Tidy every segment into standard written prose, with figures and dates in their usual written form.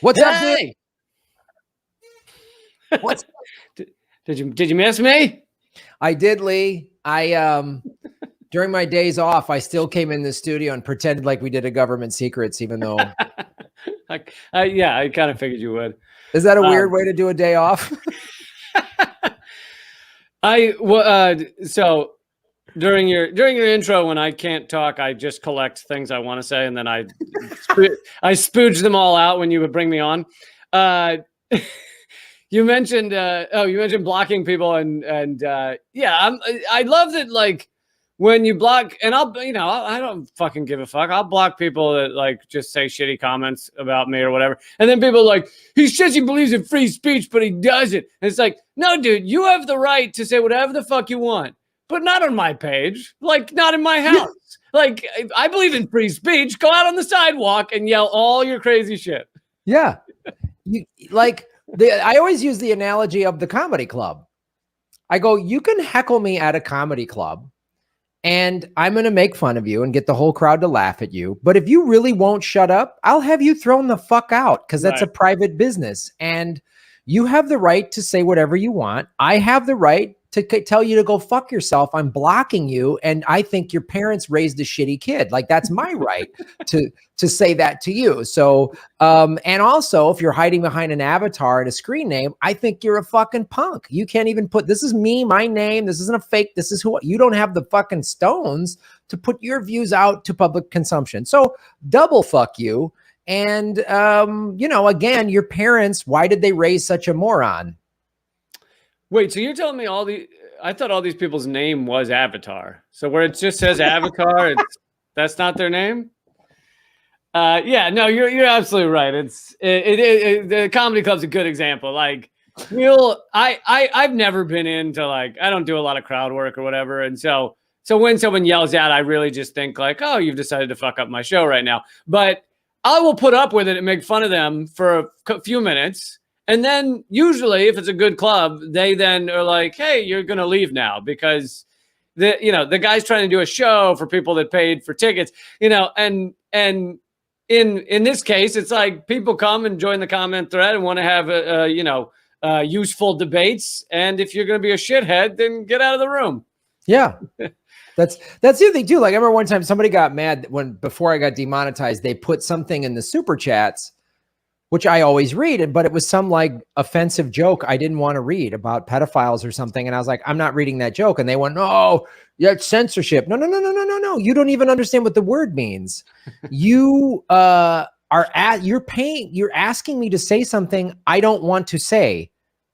What's up, dude? Hey, What's did you miss me? I did, Lee. I during my days off, I still came in the studio and pretended like we did a government secrets, even though Yeah, I kind of figured you would. is that a weird way to do a day off? So during your intro, when I can't talk, I just collect things I want to say, and then I spooge them all out when you would bring me on. You mentioned blocking people, and yeah, I love that, like, when you block, and I don't fucking give a fuck. I'll block people that, like, just say shitty comments about me or whatever, and then people are like, he says he believes in free speech, but he doesn't. And it's like, no, dude, you have the right to say whatever the fuck you want, but not on my page, like, not in my house. Like, I believe in free speech. Go out on the sidewalk and yell all your crazy shit. Yeah, I always use the analogy of the comedy club. I go, you can heckle me at a comedy club, and I'm going to make fun of you and get the whole crowd to laugh at you. But if you really won't shut up, I'll have you thrown the fuck out, because that's a private business. And you have the right to say whatever you want. I have the right to tell you to go fuck yourself. I'm blocking you. And I think your parents raised a shitty kid. Like, that's my right to say that to you. So, and also, if you're hiding behind an avatar and a screen name, I think you're a fucking punk. You can't even put, this is me, my name. This isn't a fake. This is who you don't have the fucking stones to put your views out to public consumption. So double fuck you. And, again, your parents, why did they raise such a moron? Wait, so you're telling me I thought all these people's name was Avatar. So where it just says Avatar, that's not their name? Yeah, no, you're absolutely right. The comedy club's a good example. Like, I've never been into, like, I don't do a lot of crowd work or whatever. And so when someone yells out, I really just think, like, oh, you've decided to fuck up my show right now. But I will put up with it and make fun of them for a few minutes. And then usually, if it's a good club, they then are like, hey, you're going to leave now, because the guy's trying to do a show for people that paid for tickets, and in this case, it's like people come and join the comment thread and want to have useful debates. And if you're going to be a shithead, then get out of the room. Yeah. That's the other thing too. Like, I remember one time somebody got mad before I got demonetized, they put something in the super chats, which I always read, but it was some, like, offensive joke I didn't want to read about pedophiles or something. And I was like, I'm not reading that joke. And they went, no, yeah, it's censorship. No. You don't even understand what the word means. You you're asking me to say something I don't want to say.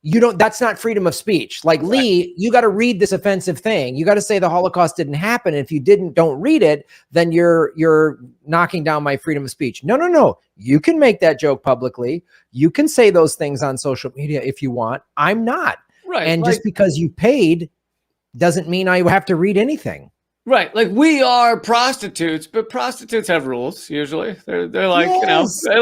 That's not freedom of speech. Like, Lee, you got to read this offensive thing. You got to say the Holocaust didn't happen. And if you don't read it, then you're knocking down my freedom of speech. No. You can make that joke publicly. You can say those things on social media if you want. I'm not. Right. And just because you paid doesn't mean I have to read anything. Right. Like, we are prostitutes, but prostitutes have rules. Usually they're like, yes. they're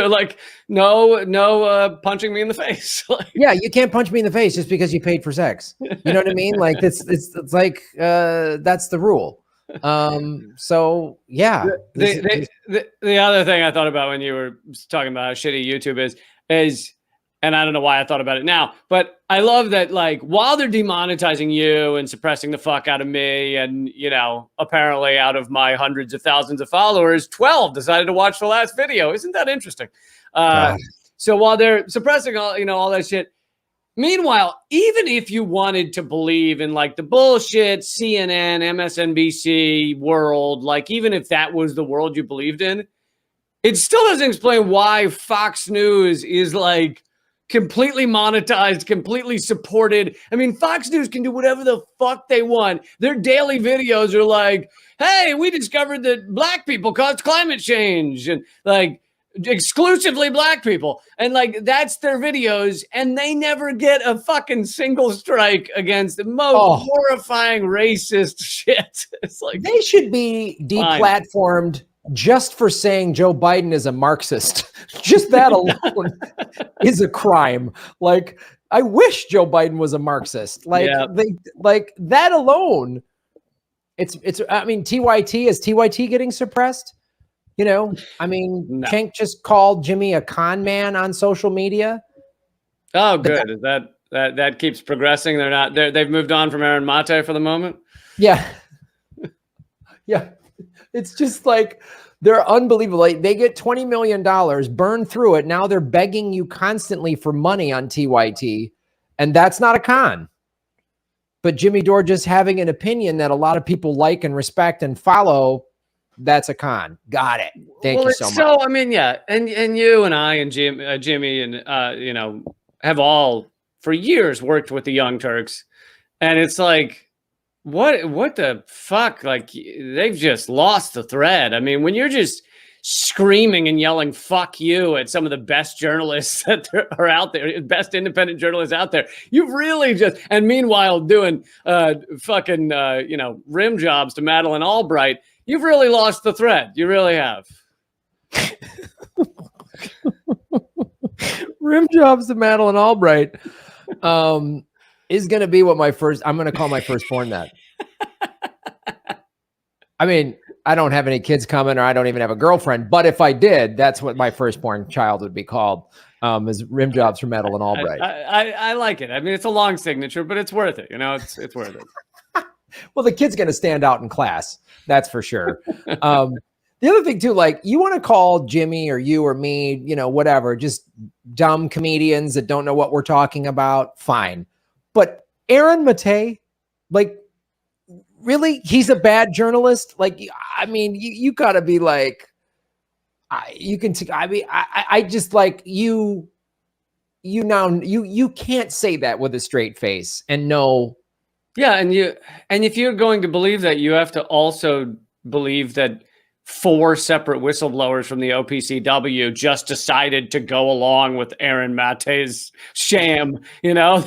like, no, punching me in the face. Like, yeah. You can't punch me in the face just because you paid for sex. You know what I mean? Like, it's like, that's the rule. So yeah. The other thing I thought about when you were talking about how shitty YouTube is, and I don't know why I thought about it now, but I love that, like, while they're demonetizing you and suppressing the fuck out of me, and, apparently out of my hundreds of thousands of followers, 12 decided to watch the last video. Isn't that interesting? So while they're suppressing all that shit, meanwhile, even if you wanted to believe in, like, the bullshit CNN, MSNBC world, like, even if that was the world you believed in, it still doesn't explain why Fox News is, like, completely monetized, completely supported. I mean, Fox News can do whatever the fuck they want. Their daily videos are like, hey, we discovered that black people caused climate change, and, like, exclusively black people. And, like, that's their videos. And they never get a fucking single strike against the most horrifying racist shit. It's like, they should be deplatformed just for saying Joe Biden is a Marxist. Just that alone is a crime. Like, I wish Joe Biden was a Marxist. Like, that alone. I mean, TYT, is TYT getting suppressed? You know, I mean, No. Cenk just called Jimmy a con man on social media. Oh, good. Is that keeps progressing? They've moved on from Aaron Mate for the moment. Yeah. Yeah. It's just like, they're unbelievable. Like, they get $20 million, burn through it. Now they're begging you constantly for money on TYT. And that's not a con. But Jimmy Dore just having an opinion that a lot of people like and respect and follow, that's a con. Got it. Thank you so much. So, I mean, yeah. And you and I and Jimmy and, you know, have all for years worked with the Young Turks. And it's like, what the fuck? Like, they've just lost the thread. I mean, when you're just screaming and yelling "fuck you" at some of the best journalists that are out there, best independent journalists out there, you've really just, and meanwhile doing fucking you know, rim jobs to Madeleine Albright, you've really lost the thread. You really have. Rim jobs to Madeleine Albright is going to be what I'm going to call my firstborn that. I mean, I don't have any kids coming, or I don't even have a girlfriend, but if I did, that's what my firstborn child would be called, is rim jobs for Madeleine Albright. I like it. I mean, it's a long signature, but it's worth it. You know, it's worth it. Well, the kid's going to stand out in class. That's for sure. The other thing too, like, you want to call Jimmy or you or me, you know, whatever, just dumb comedians that don't know what we're talking about. Fine. But Aaron Mate, like, really, he's a bad journalist. Like, I mean, you gotta be like, I just like you can't say that with a straight face and no. Yeah. And if you're going to believe that, you have to also believe that 4 separate whistleblowers from the OPCW just decided to go along with Aaron Mate's sham. You know,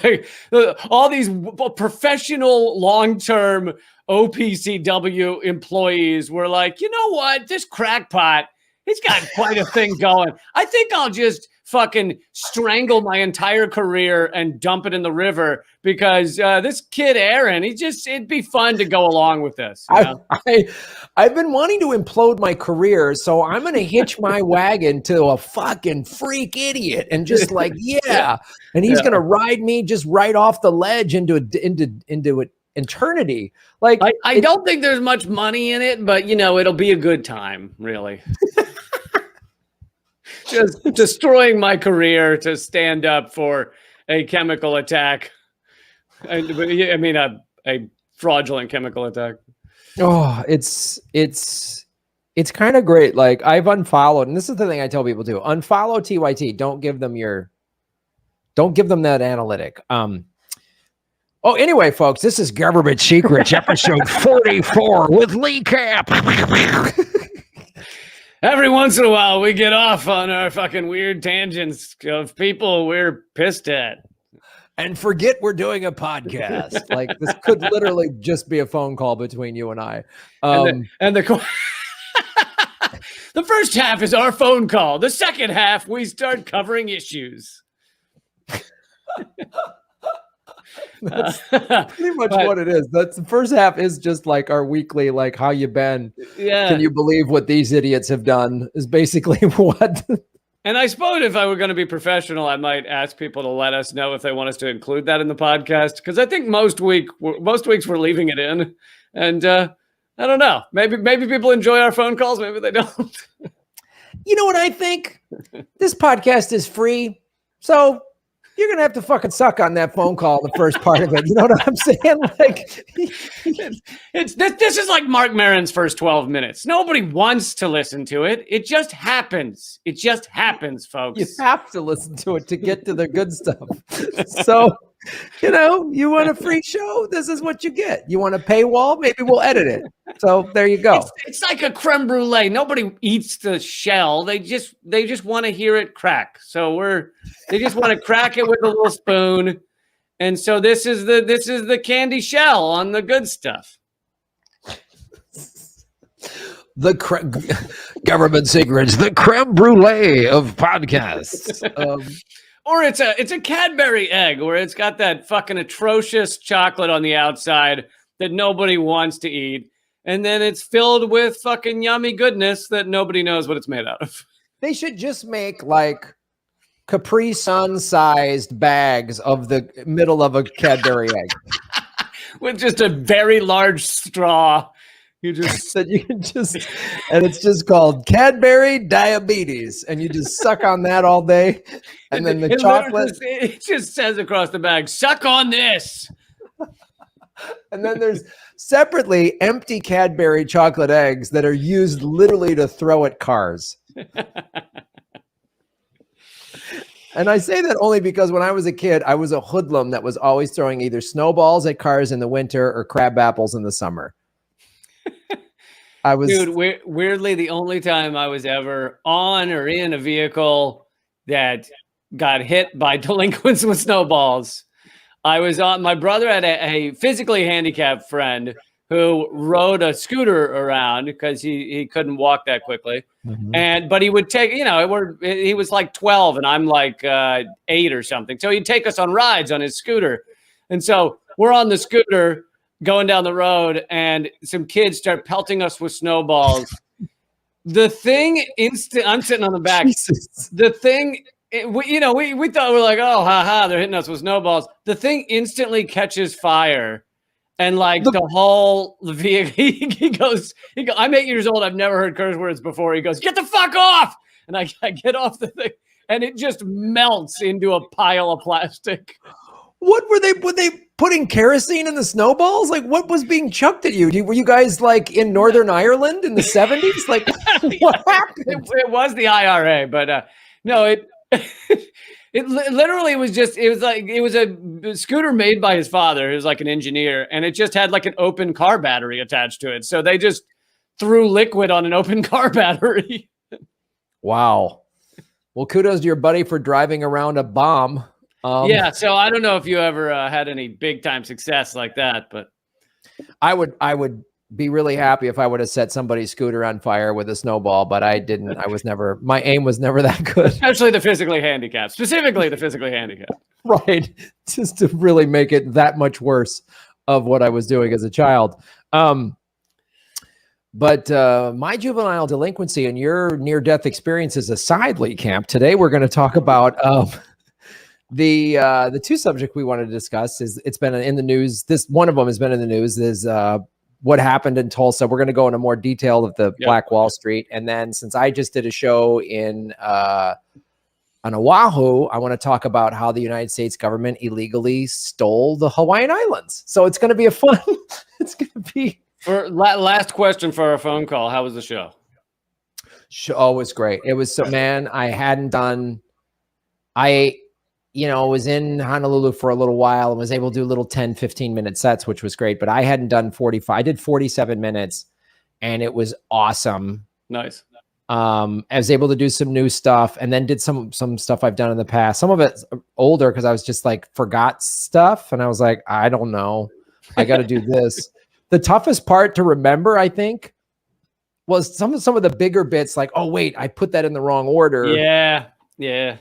all these professional long-term OPCW employees were like, you know what, this crackpot, he's got quite a thing going. I think I'll just fucking strangle my entire career and dump it in the river because this kid Aaron, it'd be fun to go along with this. You know? I've been wanting to implode my career, so I'm going to hitch my wagon to a fucking freak idiot and just like, yeah. And he's going to ride me just right off the ledge into eternity. Like, I don't think there's much money in it, but you know, it'll be a good time, really. Just destroying my career to stand up for a chemical attack. I mean, a fraudulent chemical attack. Oh, it's kind of great. Like, I've unfollowed, and this is the thing I tell people too: unfollow TYT. Don't give them that analytic. Oh, anyway, folks, this is Government Secrets, episode 44 with Lee Cap. Every once in a while, we get off on our fucking weird tangents of people we're pissed at. And forget we're doing a podcast. Like, this could literally just be a phone call between you and I. The first half is our phone call. The second half, we start covering issues. That's pretty much what it is. That's the first half is just like our weekly, like, how you been? Yeah. Can you believe what these idiots have done? Is basically what. And I suppose if I were going to be professional, I might ask people to let us know if they want us to include that in the podcast. Because I think most weeks we're leaving it in, and I don't know. Maybe people enjoy our phone calls. Maybe they don't. You know what I think? This podcast is free, so you're going to have to fucking suck on that phone call, the first part of it. You know what I'm saying? Like, this is like Mark Maron's first 12 minutes. Nobody wants to listen to it. It just happens. It just happens, folks. You have to listen to it to get to the good stuff. So, you know, you want a free show? This is what you get. You want a paywall? Maybe we'll edit it. So there you go. It's like a creme brulee. Nobody eats the shell. They just want to hear it crack. So they just want to crack it with a little spoon. And so this is the candy shell on the good stuff. Government Secrets, the creme brulee of podcasts. Or it's a Cadbury egg where it's got that fucking atrocious chocolate on the outside that nobody wants to eat. and then it's filled with fucking yummy goodness that nobody knows what it's made out of. They should just make like Capri Sun sized bags of the middle of a Cadbury egg. With just a very large straw. You just that you can just, and it's just called Cadbury Diabetes, and you just suck on that all day, and then the chocolate. It just says across the bag, "Suck on this." And then there's separately empty Cadbury chocolate eggs that are used literally to throw at cars. And I say that only because when I was a kid, I was a hoodlum that was always throwing either snowballs at cars in the winter or crab apples in the summer. I was, dude, weirdly, the only time I was ever on or in a vehicle that got hit by delinquents with snowballs, I was on. My brother had a physically handicapped friend who rode a scooter around because he couldn't walk that quickly. Mhm. But he would take, he was like 12 and I'm like 8 or something. So he'd take us on rides on his scooter. And so we're on the scooter going down the road and some kids start pelting us with snowballs. The thing I'm sitting on the back. Jesus. The thing, we thought, we're like, oh, haha, they're hitting us with snowballs. The thing instantly catches fire. And like the whole vehicle, he goes, I'm 8 years old. I've never heard curse words before. He goes, get the fuck off. And I get off the thing and it just melts into a pile of plastic. What were they putting kerosene in the snowballs? Like what was being chucked at you? Were you guys like in Northern Ireland in the 70s? Like what happened? It was the IRA, but no, it literally was just, it was a scooter made by his father, who's like an engineer, and it just had like an open car battery attached to it. So they just threw liquid on an open car battery. Wow. Well, kudos to your buddy for driving around a bomb. Yeah. So I don't know if you ever had any big time success like that, but I would be really happy if I would have set somebody's scooter on fire with a snowball, but I didn't. My aim was never that good. Especially the physically handicapped, specifically the physically handicapped. Right. Just to really make it that much worse of what I was doing as a child. But my juvenile delinquency and your near-death experiences aside, Lee Camp, today we're going to talk about the two subjects we wanted to discuss. It's been in the news. One of them has been in the news. Is what happened in Tulsa. We're going to go into more detail of the Black Wall Street. And then since I just did a show on Oahu, I want to talk about how the United States government illegally stole the Hawaiian Islands. So it's going to be it's going to be. For last question for our phone call. How was the show? Show was great. It was man, was in Honolulu for a little while and was able to do little 10, 15-minute sets, which was great. But I hadn't done 45. I did 47 minutes and it was awesome. Nice. I was able to do some new stuff and then did some stuff I've done in the past. Some of it's older because I was just like forgot stuff. And I was like, I don't know. I got to do this. The toughest part to remember, I think, was some of the bigger bits like, oh, wait, I put that in the wrong order. Yeah. Yeah.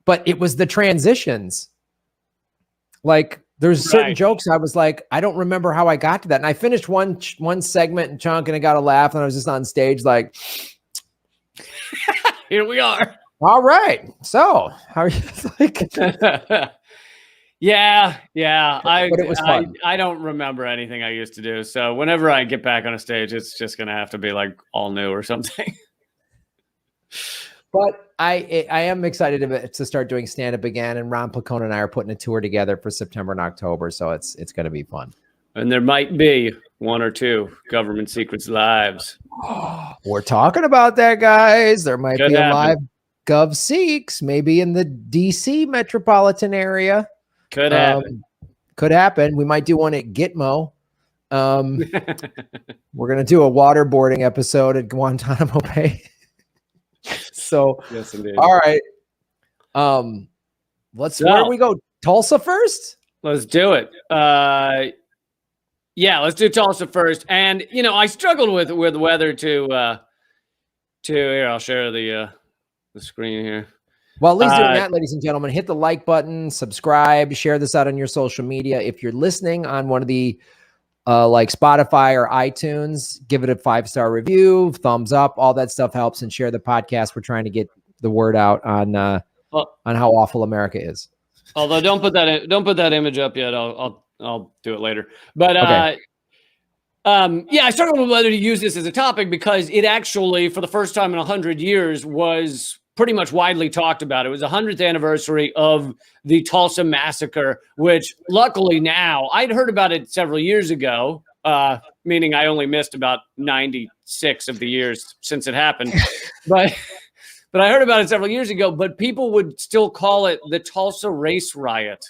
But it was the transitions. Like there's certain jokes I was like, I don't remember how I got to that. And I finished one segment and chunk and I got a laugh and I was just on stage like, here we are. All right. So how are you? Like, yeah. But it was fun. I don't remember anything I used to do. So whenever I get back on a stage, it's just going to have to be like all new or something. But I am excited to start doing stand-up again. And Ron Placone and I are putting a tour together for September and October. So it's going to be fun. And there might be one or two Government Secrets lives. We're talking about that, guys. There might Could be a happen. live Gov Seeks, maybe in the DC metropolitan area. Could happen. Could happen. We might do one at Gitmo. We're going to do a waterboarding episode at Guantanamo Bay. So, Yes, indeed. all right. Where do we go? Tulsa first? Let's do it. Yeah, let's do Tulsa first. And I struggled with whether to here. I'll share the screen here. Well, at least doing that, ladies and gentlemen, hit the like button, subscribe, share this out on your social media. If you're listening on one of the like Spotify or iTunes, give it a 5-star review, thumbs up, all that stuff helps, and share the podcast. We're trying to get the word out on how awful America is. Although don't put that image up yet. I'll do it later. But Okay. yeah, I struggled with whether to use this as a topic because it actually, for the first time in 100 years, was pretty much widely talked about. It was the 100th anniversary of the Tulsa Massacre, which luckily now, I'd heard about it several years ago, meaning I only missed about 96 of the years since it happened. But I heard about it several years ago, but people would still call it the Tulsa Race Riot,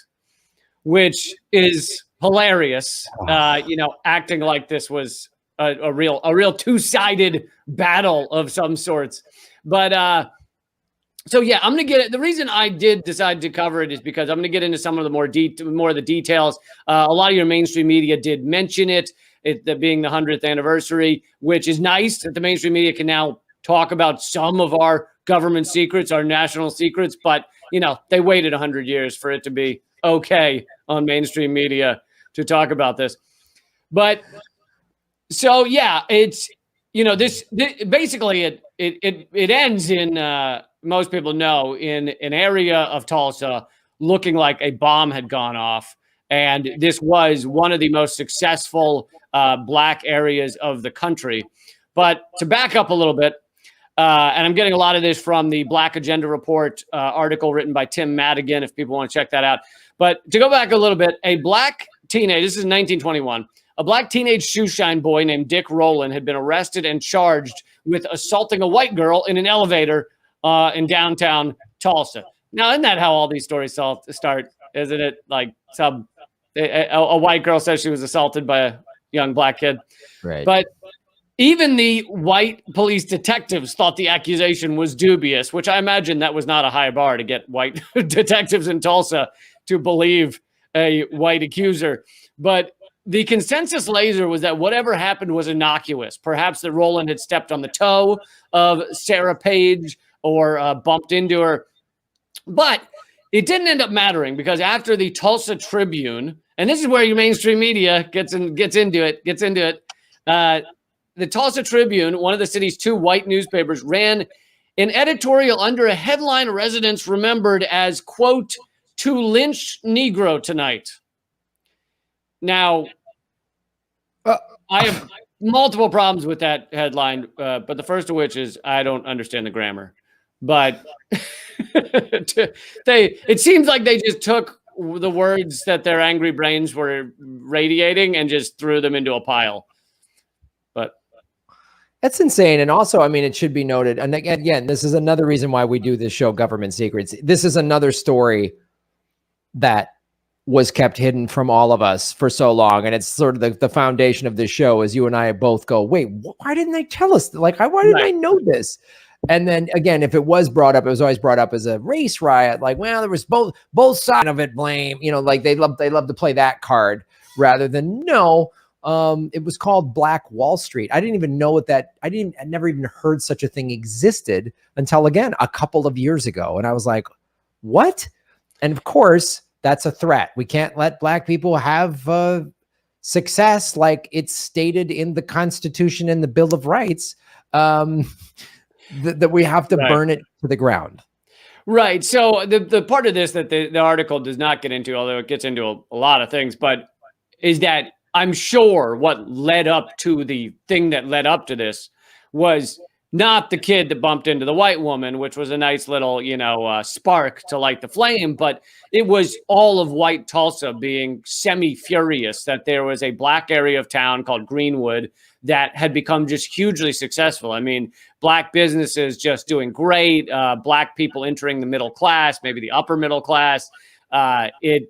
which is hilarious. Acting like this was a real two-sided battle of some sorts. But so yeah, I'm gonna get it. The reason I did decide to cover it is because I'm gonna get into some of the more of the details. A lot of your mainstream media did mention it being the 100th anniversary, which is nice that the mainstream media can now talk about some of our government secrets, our national secrets. But they waited 100 years for it to be okay on mainstream media to talk about this. But so yeah, it's this basically it ends in most people know in an area of Tulsa looking like a bomb had gone off, and this was one of the most successful black areas of the country. But to back up a little bit, and I'm getting a lot of this from the Black Agenda Report article written by Tim Madigan, if people want to check that out. But to go back a little bit, a black teenage, this is 1921, a black teenage shoeshine boy named Dick Rowland had been arrested and charged with assaulting a white girl in an elevator in downtown Tulsa. Now, isn't that how all these stories start? Isn't it like a white girl says she was assaulted by a young black kid? Right. But even the white police detectives thought the accusation was dubious, which I imagine that was not a high bar to get white detectives in Tulsa to believe a white accuser. But the consensus laser was that whatever happened was innocuous. Perhaps that Rowland had stepped on the toe of Sarah Page or bumped into her. But it didn't end up mattering because after the Tulsa Tribune, and this is where your mainstream media gets into it. The Tulsa Tribune, one of the city's two white newspapers, ran an editorial under a headline residents remembered as, quote, "to lynch Negro tonight." Now, I have multiple problems with that headline, but the first of which is I don't understand the grammar. But it seems like they just took the words that their angry brains were radiating and just threw them into a pile. But that's insane. And also, I mean, it should be noted, and again, this is another reason why we do this show, Government Secrets. This is another story that was kept hidden from all of us for so long. And it's sort of the foundation of this show is you and I both go, wait, why didn't they tell us? Like, why didn't I know this? And then again, if it was brought up, it was always brought up as a race riot. Like, well, there was both sides of it blame, like they love to play that card rather than it was called Black Wall Street. I didn't even know what that, I never even heard such a thing existed until again, a couple of years ago. And I was like, what? And of course that's a threat. We can't let black people have success like it's stated in the Constitution and the Bill of Rights. That we have to burn it to the ground. Right. So the part of this that the article does not get into, although it gets into a lot of things, but is that I'm sure what led up to the thing that led up to this was not the kid that bumped into the white woman, which was a nice little, spark to light the flame, but it was all of white Tulsa being semi-furious that there was a black area of town called Greenwood that had become just hugely successful. I mean, black businesses just doing great, black people entering the middle class, maybe the upper middle class. It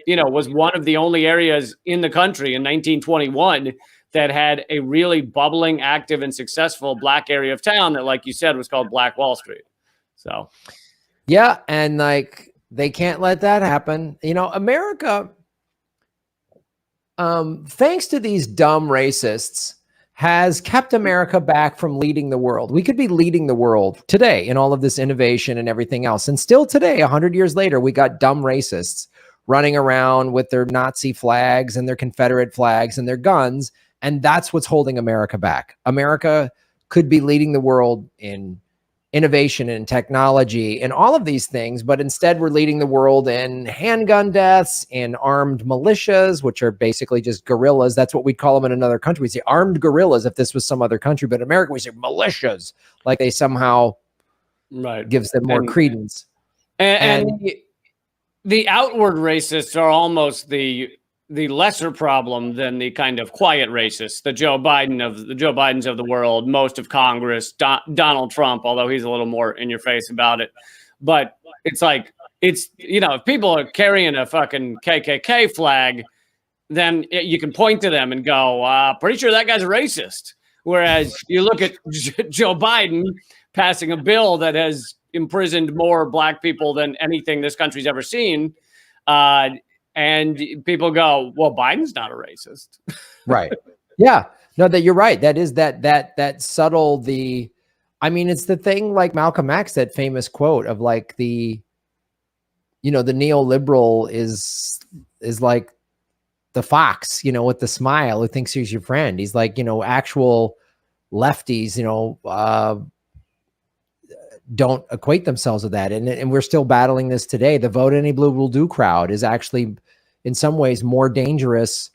was one of the only areas in the country in 1921 that had a really bubbling, active, and successful black area of town that, like you said, was called Black Wall Street. So, yeah, and like they can't let that happen. America, thanks to these dumb racists, has kept America back from leading the world. We could be leading the world today in all of this innovation and everything else. And still today, 100 years later, we got dumb racists running around with their Nazi flags and their Confederate flags and their guns. And that's what's holding America back. America could be leading the world in innovation and technology and all of these things, but instead we're leading the world in handgun deaths, in armed militias, which are basically just guerrillas. That's what we'd call them in another country. We say armed guerrillas if this was some other country, but in America we say militias, like they somehow gives them more credence. And the outward racists are almost the lesser problem than the kind of quiet racists, the Joe Bidens of the world, most of Congress, Donald Trump, although he's a little more in your face about it. But it's like, if people are carrying a fucking KKK flag, then you can point to them and go, pretty sure that guy's a racist. Whereas you look at Joe Biden passing a bill that has imprisoned more black people than anything this country's ever seen, and people go, well, Biden's not a racist. Right. Yeah. No, that you're right. That is that subtle, it's the thing like Malcolm X, that famous quote of like the neoliberal is like the fox, with the smile who thinks he's your friend. He's like, actual lefties, don't equate themselves with that. And we're still battling this today. The vote any blue will do crowd is actually in some ways more dangerous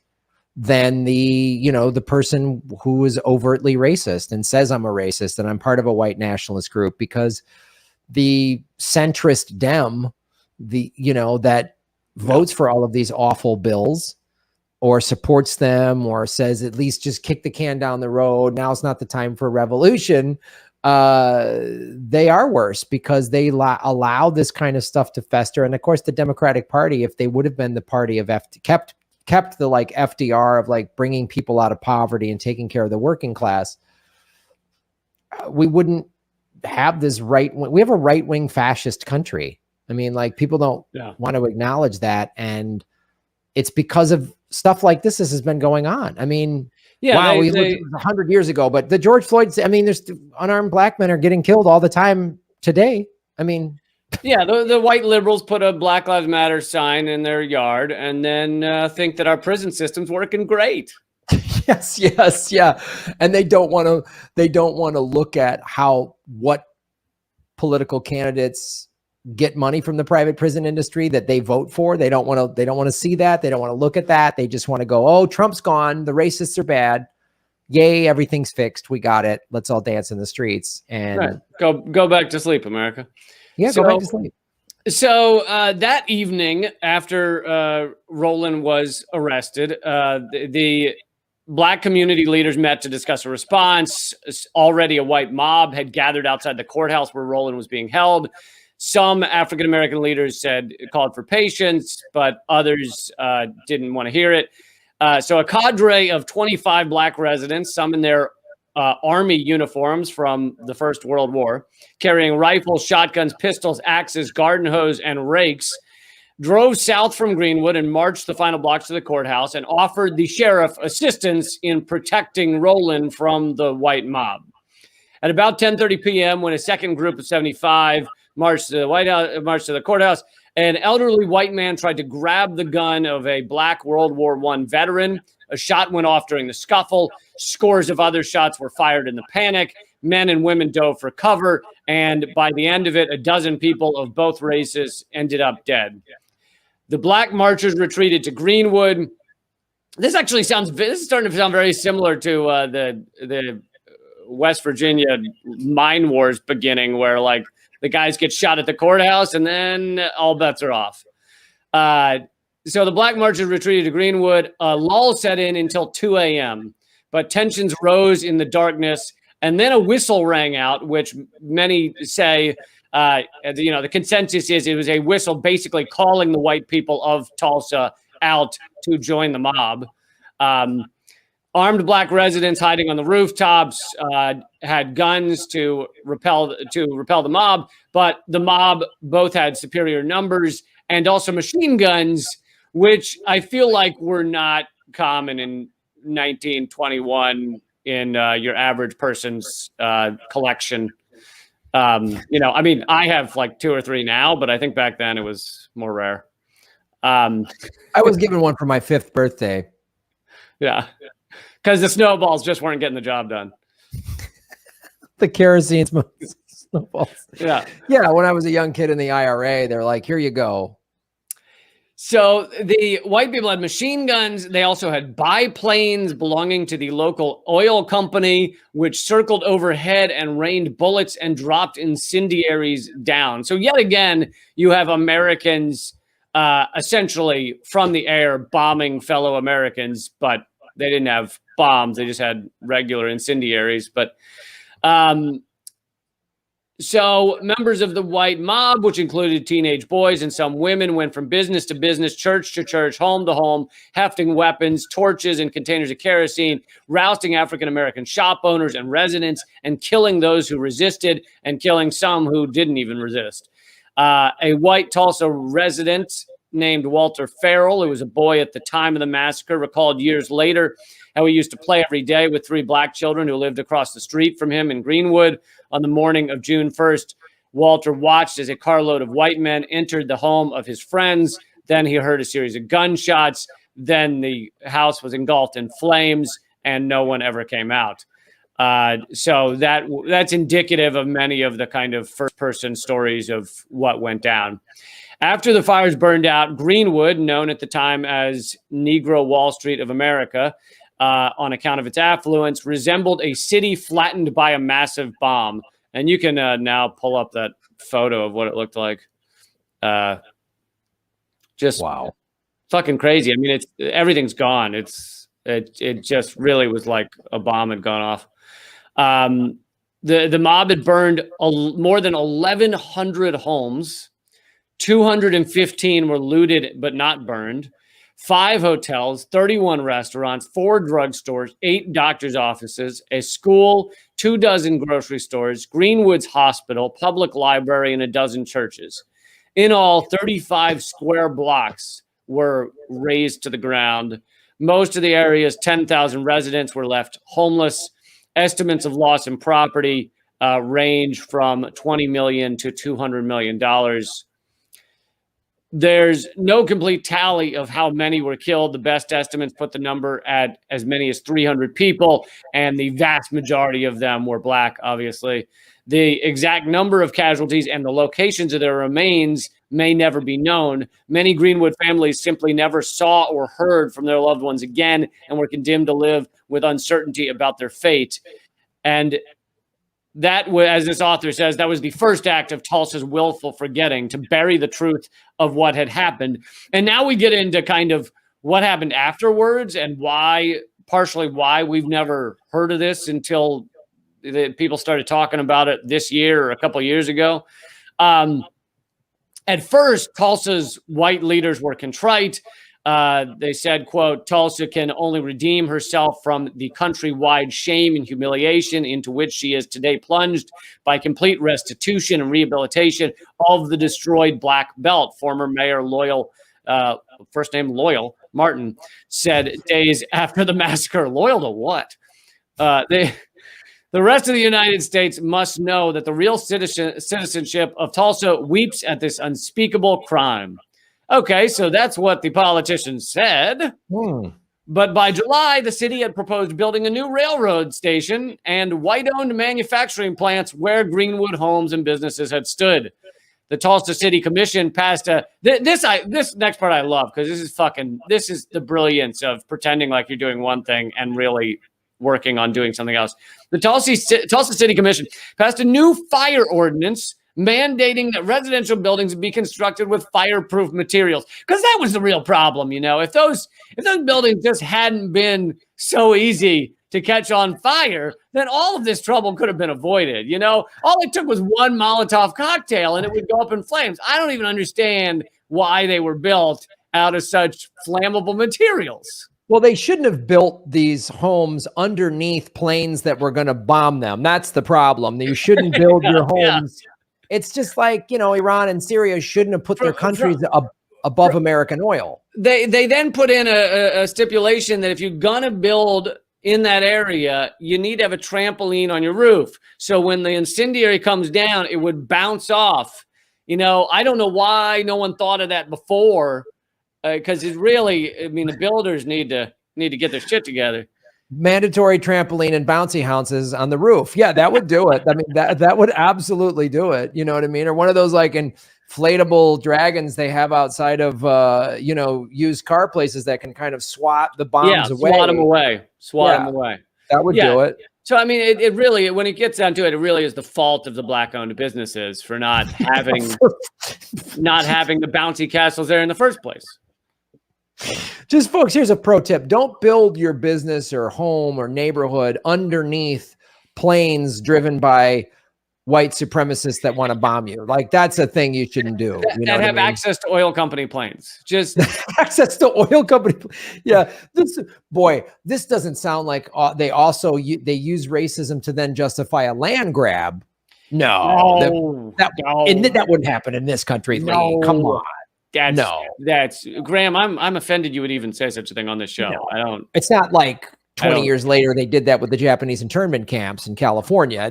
than the person who is overtly racist and says I'm a racist and I'm part of a white nationalist group, because the centrist Dem, that votes for all of these awful bills or supports them or says at least just kick the can down the road, now's not the time for a revolution, they are worse because they allow this kind of stuff to fester. And of course, the Democratic Party, if they would have been the party of kept the like FDR of like bringing people out of poverty and taking care of the working class, we wouldn't have this we have a right-wing fascist country. I mean, like people don't want to acknowledge that. And it's because of stuff like this has been going on. I mean, we looked 100 years ago, but the George Floyd, there's unarmed black men are getting killed all the time today. I mean, the white liberals put a Black Lives Matter sign in their yard and then think that our prison system's working great. Yes. Yeah. And they don't want to look at what political candidates get money from the private prison industry that they vote for. They don't want to see that. They don't want to look at that. They just want to go, oh, Trump's gone. The racists are bad. Yay. Everything's fixed. We got it. Let's all dance in the streets and go back to sleep, America. Yeah. Go back to sleep. So that evening after Roland was arrested, the Black community leaders met to discuss a response. Already a white mob had gathered outside the courthouse where Roland was being held. Some African-American leaders called for patience, but others didn't want to hear it. So a cadre of 25 black residents, some in their army uniforms from the First World War, carrying rifles, shotguns, pistols, axes, garden hose, and rakes, drove south from Greenwood and marched the final blocks to the courthouse and offered the sheriff assistance in protecting Roland from the white mob. At about 10:30 p.m., when a second group of 75 marched to the courthouse, an elderly white man tried to grab the gun of a black World War I veteran. A shot went off during the scuffle. Scores of other shots were fired in the panic. Men and women dove for cover. And by the end of it, a dozen people of both races ended up dead. The black marchers retreated to Greenwood. This is starting to sound very similar to the West Virginia mine wars beginning, where like the guys get shot at the courthouse and then all bets are off. So the black marchers retreated to Greenwood. A lull set in until 2 a.m., but tensions rose in the darkness, and then a whistle rang out, which many say, the consensus is it was a whistle basically calling the white people of Tulsa out to join the mob. Armed black residents hiding on the rooftops had guns to repel the mob, but the mob both had superior numbers and also machine guns, which I feel like were not common in 1921 in your average person's collection. I have like 2 or 3 now, but I think back then it was more rare. I was given one for my 5th birthday. Yeah, because the snowballs just weren't getting the job done. The kerosene snowballs. Yeah. Yeah, when I was a young kid in the IRA, they're like, here you go. So the white people had machine guns. They also had biplanes belonging to the local oil company, which circled overhead and rained bullets and dropped incendiaries down. So yet again, you have Americans essentially from the air bombing fellow Americans, but they didn't have bombs. They just had regular incendiaries. But so members of the white mob, which included teenage boys and some women, went from business to business, church to church, home to home, hefting weapons, torches, and containers of kerosene, rousting African-American shop owners and residents, and killing those who resisted and killing some who didn't even resist. A white Tulsa resident named Walter Farrell, who was a boy at the time of the massacre, recalled years later how he used to play every day with 3 black children who lived across the street from him in Greenwood. On the morning of June 1st, Walter watched as a carload of white men entered the home of his friends. Then he heard a series of gunshots. Then the house was engulfed in flames, and no one ever came out. So that's indicative of many of the kind of first-person stories of what went down. After the fires burned out, Greenwood, known at the time as Negro Wall Street of America, on account of its affluence, resembled a city flattened by a massive bomb. And you can now pull up that photo of what it looked like. Just wow, fucking crazy. I mean, everything's gone. It just really was like a bomb had gone off. The mob had burned more than 1,100 homes. 215 were looted but not burned. 5 hotels, 31 restaurants, 4 drugstores, 8 doctor's offices, a school, 24 grocery stores, Greenwood's hospital, public library, and a dozen churches. In all, 35 square blocks were razed to the ground. Most of the area's 10,000 residents were left homeless. Estimates of loss in property range from $20 million to $200 million. There's no complete tally of how many were killed. The best estimates put the number at as many as 300 people, and the vast majority of them were black, obviously. The exact number of casualties and the locations of their remains may never be known. Many Greenwood families simply never saw or heard from their loved ones again and were condemned to live with uncertainty about their fate. And that, as this author says, that was the first act of Tulsa's willful forgetting, to bury the truth of what had happened. And now we get into kind of what happened afterwards and partially why we've never heard of this until people started talking about it this year or a couple of years ago. At first, Tulsa's white leaders were contrite. They said, quote, Tulsa can only redeem herself from the countrywide shame and humiliation into which she is today plunged by complete restitution and rehabilitation of the destroyed Black Belt. Former Mayor first name Loyal Martin, said days after the massacre. Loyal to what? The rest of the United States must know that the real citizenship of Tulsa weeps at this unspeakable crime. Okay, so that's what the politicians said. But by July, the city had proposed building a new railroad station and white-owned manufacturing plants where Greenwood homes and businesses had stood. The Tulsa City Commission passed this next part I love, because this is the brilliance of pretending like you're doing one thing and really working on doing something else. The Tulsa City Commission passed a new fire ordinance mandating that residential buildings be constructed with fireproof materials, because that was the real problem. You know, if those buildings just hadn't been so easy to catch on fire, then all of this trouble could have been avoided. You know, all it took was one Molotov cocktail and it would go up in flames. I don't even understand why they were built out of such flammable materials. Well, they shouldn't have built these homes underneath planes that were going to bomb them. That's the problem. You shouldn't build your homes. Yeah. It's just like, you know, Iran and Syria shouldn't have put their countries above American oil. They then put in a stipulation that if you're going to build in that area, you need to have a trampoline on your roof. So when the incendiary comes down, it would bounce off. You know, I don't know why no one thought of that before. because it really, I mean, the builders need to get their shit together. Mandatory trampoline and bouncy houses on the roof. Yeah, that would do it. I mean, that would absolutely do it. You know what I mean? Or one of those like inflatable dragons they have outside of used car places that can kind of swat the bombs away. Swat them away. That would do it. So, I mean, it really, when it gets down to it, it really is the fault of the Black-owned businesses for not having the bouncy castles there in the first place. Just folks, here's a pro tip. Don't build your business or home or neighborhood underneath planes driven by white supremacists that want to bomb you. Like, that's a thing you shouldn't do. That have access to oil company planes. Just access to oil company. Yeah. This doesn't sound like they use racism to then justify a land grab. No, that wouldn't happen in this country. No. Lee. Come on. That's Graham. I'm offended you would even say such a thing on this show. No. I don't. It's not like 20 years later they did that with the Japanese internment camps in California.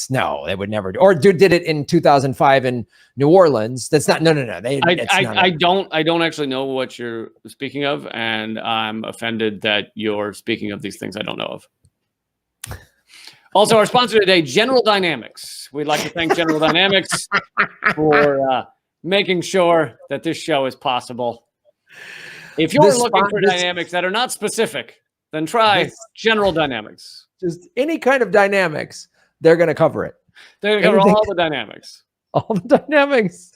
No, they would never do. Or did it in 2005 in New Orleans. That's not. No. I don't actually know what you're speaking of, and I'm offended that you're speaking of these things I don't know of. Also, our sponsor today, General Dynamics. We'd like to thank General Dynamics for making sure that this show is possible. If you're looking for dynamics that are not specific, then try General Dynamics. Just any kind of dynamics, they're going to cover it. They're going to cover all the dynamics. All the dynamics.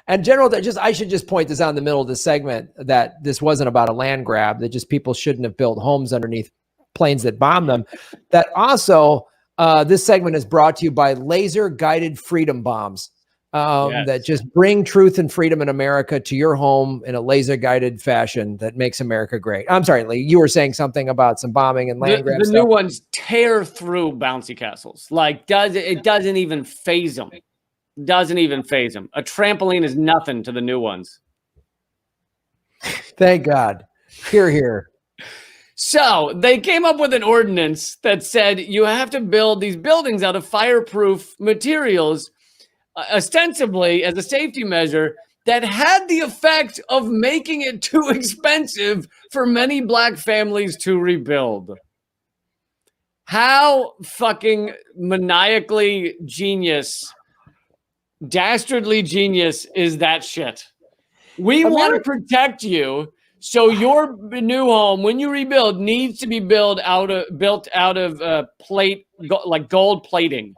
I should just point this out in the middle of the segment that this wasn't about a land grab, that just people shouldn't have built homes underneath planes that bomb them. That also, this segment is brought to you by laser guided freedom bombs. That just bring truth and freedom in America to your home in a laser guided fashion that makes America great. I'm sorry, Lee, you were saying something about some bombing and land grab stuff. The new ones tear through bouncy castles. Like it doesn't even phase them. A trampoline is nothing to the new ones. Thank God. Hear. So they came up with an ordinance that said you have to build these buildings out of fireproof materials, ostensibly as a safety measure, that had the effect of making it too expensive for many Black families to rebuild. How fucking maniacally genius, dastardly genious is that shit? We want to protect you, so your new home, when you rebuild, needs to be built out of plate, like gold plating,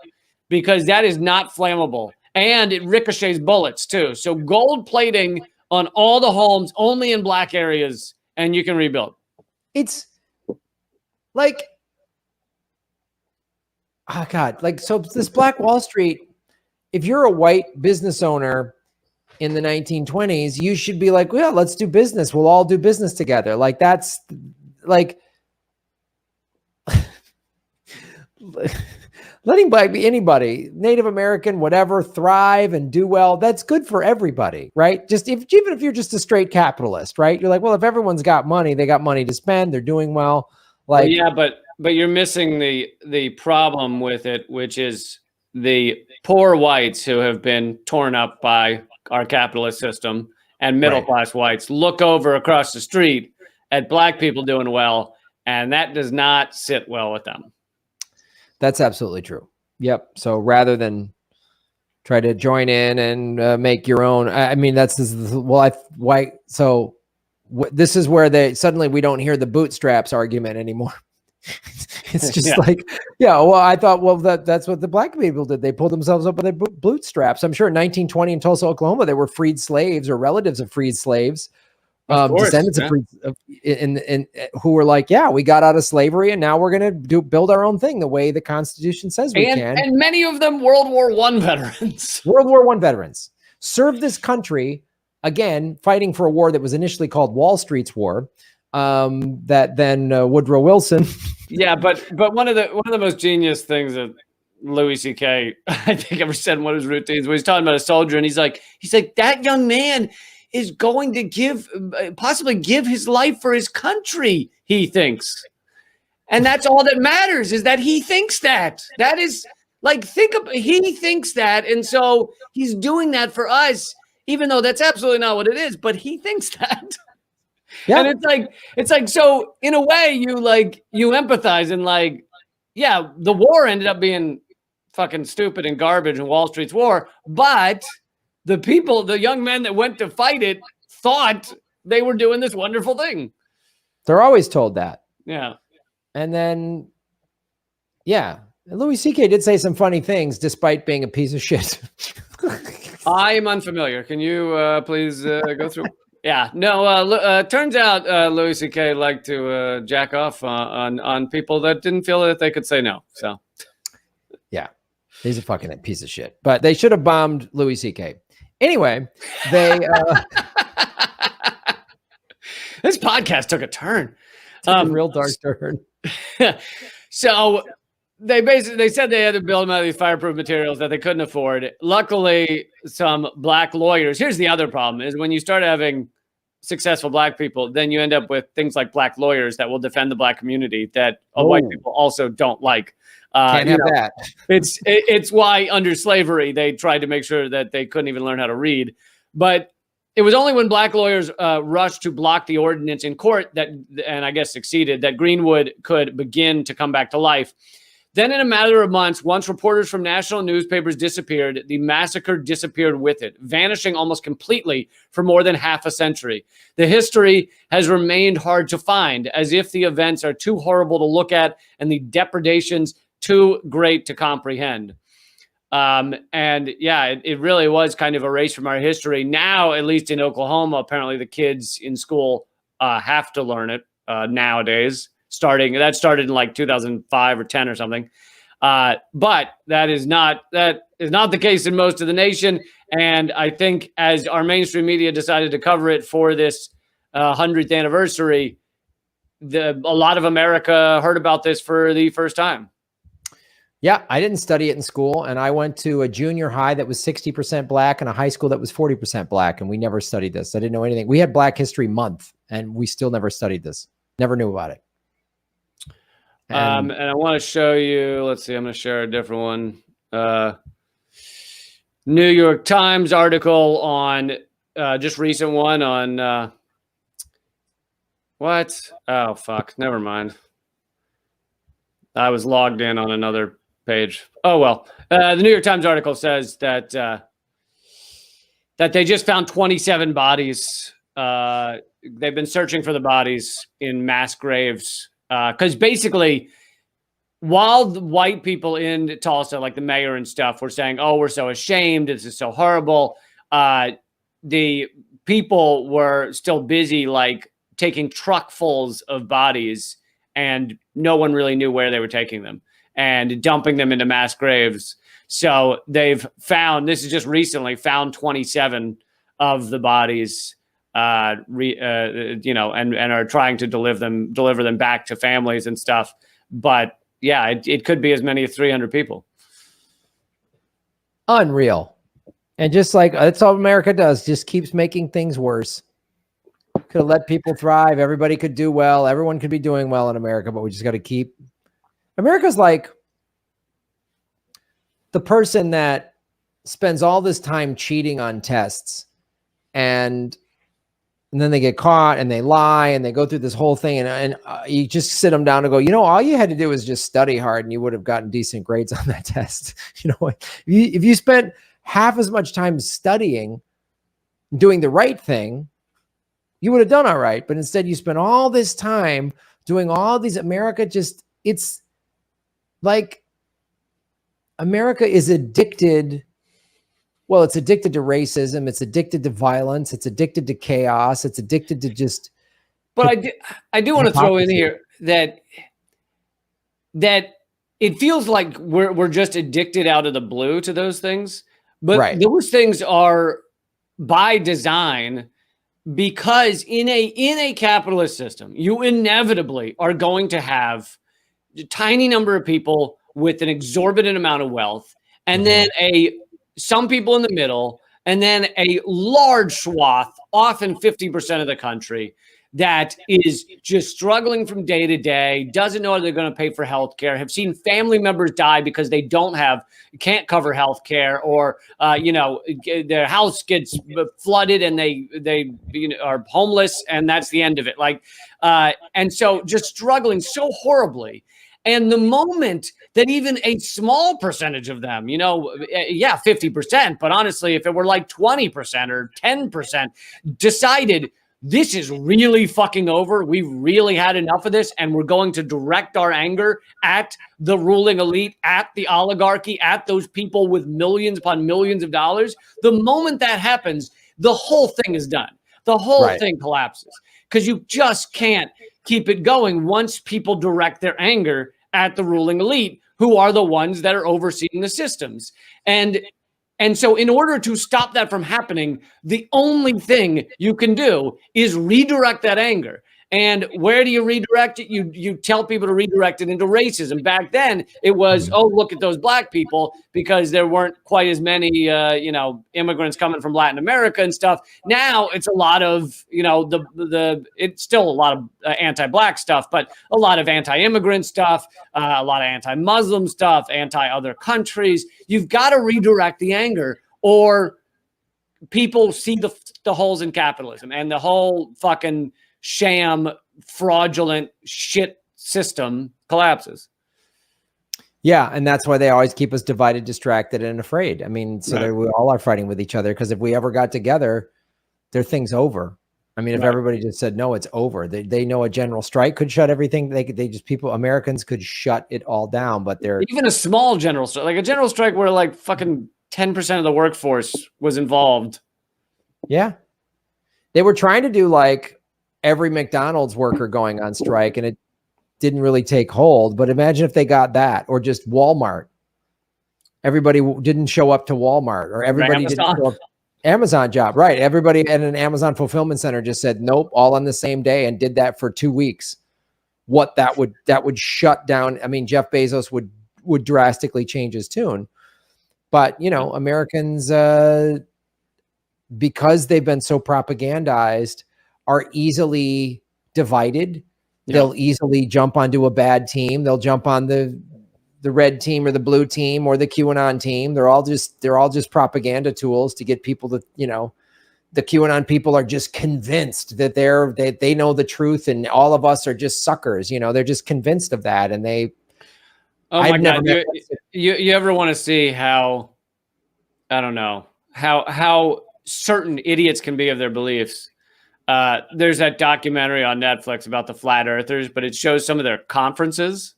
because that is not flammable. And it ricochets bullets too. So gold plating on all the homes, only in Black areas, and you can rebuild. It's like, oh God, like, so this Black Wall Street, if you're a white business owner in the 1920s, you should be like, well, let's do business. We'll all do business together. Like, that's like, letting Black be anybody, Native American, whatever, thrive and do well. That's good for everybody, right? Even if you're just a straight capitalist, right? You're like, well, if everyone's got money, they got money to spend, they're doing well. Like, yeah, but you're missing the problem with it, which is the poor whites who have been torn up by our capitalist system, and middle class whites look over across the street at Black people doing well, and that does not sit well with them. That's absolutely true. Yep. So rather than try to join in and make your own, I mean, this is where we don't hear the bootstraps argument anymore. It's just like, I thought, well, that's what the Black people did. They pulled themselves up with their bootstraps. I'm sure in 1920 in Tulsa, Oklahoma, there were freed slaves or relatives of freed slaves. Descendants of who were like, we got out of slavery and now we're going to build our own thing the way the Constitution says we can. And many of them World War I veterans. World War I veterans served this country, again, fighting for a war that was initially called Wall Street's War, that then Woodrow Wilson. Yeah, but one of the most genius things that Louis C.K. I think ever said in one of his routines, where he's talking about a soldier, and he's like, that young man is going to possibly give his life for his country, he thinks. And that's all that matters, is that he thinks that. That is, like, he thinks that, and so he's doing that for us. even though that's absolutely not what it is, but he thinks that. Yeah. And it's like, so in a way you empathize and like, yeah, the war ended up being fucking stupid and garbage and Wall Street's war, but the people, the young men that went to fight it thought they were doing this wonderful thing. They're always told that. Yeah. And then, yeah, Louis C.K. did say some funny things despite being a piece of shit. I am unfamiliar. Can you please go through? Yeah, no. Turns out Louis C.K. liked to jack off on people that didn't feel that they could say no. So, yeah, he's a fucking piece of shit. But they should have bombed Louis C.K. Anyway, they. This podcast took a turn. A real dark turn. So they said they had to build them out of these fireproof materials that they couldn't afford. Luckily, some black lawyers. Here's the other problem: is when you start having successful black people, then you end up with things like black lawyers that will defend the black community that white people also don't like. Can't have that. It's why under slavery they tried to make sure that they couldn't even learn how to read, but. It was only when black lawyers rushed to block the ordinance in court and I guess succeeded, that Greenwood could begin to come back to life. Then in a matter of months, once reporters from national newspapers disappeared, the massacre disappeared with it, vanishing almost completely for more than half a century. The history has remained hard to find, as if the events are too horrible to look at and the depredations too great to comprehend. And yeah, it really was kind of erased from our history. Now, at least in Oklahoma, apparently the kids in school have to learn it nowadays. That started in like 2005 or 10 or something. But that is not the case in most of the nation. And I think as our mainstream media decided to cover it for this 100th anniversary, a lot of America heard about this for the first time. Yeah, I didn't study it in school, and I went to a junior high that was 60% black and a high school that was 40% black, and we never studied this. I didn't know anything. We had Black History Month, and we still never studied this. Never knew about it. And I want to show you, let's see, I'm going to share a different one. New York Times article on, just recent one on, what? Oh, fuck, never mind. I was logged in on another page. Oh, well, the New York Times article says that they just found 27 bodies. They've been searching for the bodies in mass graves. Because basically, while the white people in Tulsa, like the mayor and stuff, were saying, oh, we're so ashamed, this is so horrible, the people were still busy, like, taking truckfuls of bodies, and no one really knew where they were taking them, and dumping them into mass graves. So they've found, this is just recently, found 27 of the bodies, and are trying to deliver them back to families and stuff. But yeah, it could be as many as 300 people. Unreal. And just like, that's all America does, just keeps making things worse. Could have let people thrive. Everybody could do well. Everyone could be doing well in America, but we just got to keep. America's like the person that spends all this time cheating on tests, and then they get caught and they lie and they go through this whole thing, and you just sit them down and go, all you had to do was just study hard and you would have gotten decent grades on that test. If you spent half as much time studying, doing the right thing, you would have done all right. But instead you spent all this time doing all these. It's like America is addicted. Well, it's addicted to racism. It's addicted to violence. It's addicted to chaos. It's addicted to just. But I do want to throw in here that it feels like we're just addicted out of the blue to those things. But right. Those things are by design, because in a capitalist system, you inevitably are going to have a tiny number of people with an exorbitant amount of wealth, and then some people in the middle, and then a large swath, often 50% of the country, that is just struggling from day to day, doesn't know they're going to pay for healthcare, have seen family members die because they can't cover healthcare, or their house gets flooded and they are homeless, and that's the end of it. And so just struggling so horribly. And the moment that even a small percentage of them, 50%, but honestly, if it were like 20% or 10% decided this is really fucking over, we've really had enough of this, and we're going to direct our anger at the ruling elite, at the oligarchy, at those people with millions upon millions of dollars, the moment that happens, the whole thing is done. The whole thing collapses, because you just can't keep it going once people direct their anger at the ruling elite, who are the ones that are overseeing the systems. And so in order to stop that from happening, the only thing you can do is redirect that anger. And where do you redirect it? You tell people to redirect it into racism. Back then, it was, oh, look at those black people, because there weren't quite as many, immigrants coming from Latin America and stuff. Now it's a lot of, it's still a lot of anti-black stuff, but a lot of anti-immigrant stuff, a lot of anti-Muslim stuff, anti-other countries. You've got to redirect the anger, or people see the holes in capitalism and the whole fucking sham, fraudulent shit system collapses. Yeah, and that's why they always keep us divided, distracted, and afraid. I mean, so we all are fighting with each other, because if we ever got together, their thing's over. I mean, if everybody just said, no, it's over. They know a general strike could shut everything. Americans could shut it all down, but they're... Even a small general strike, like a general strike where like fucking 10% of the workforce was involved. Yeah. They were trying to do like every McDonald's worker going on strike, and it didn't really take hold. But imagine if they got that, or just Walmart. Everybody didn't show up to Walmart, or everybody didn't show up. Amazon job, right? Everybody at an Amazon fulfillment center just said nope, all on the same day, and did that for 2 weeks. What that would shut down. I mean, Jeff Bezos would drastically change his tune. But Americans, because they've been so propagandized, are easily divided. They'll easily jump onto a bad team. They'll jump on the red team or the blue team or the QAnon team. They're all just propaganda tools to get people to, the QAnon people are just convinced that they know the truth, and all of us are just suckers. They're just convinced of that. And oh my God, you ever want to see how, I don't know, how certain idiots can be of their beliefs? There's that documentary on Netflix about the flat earthers, but it shows some of their conferences,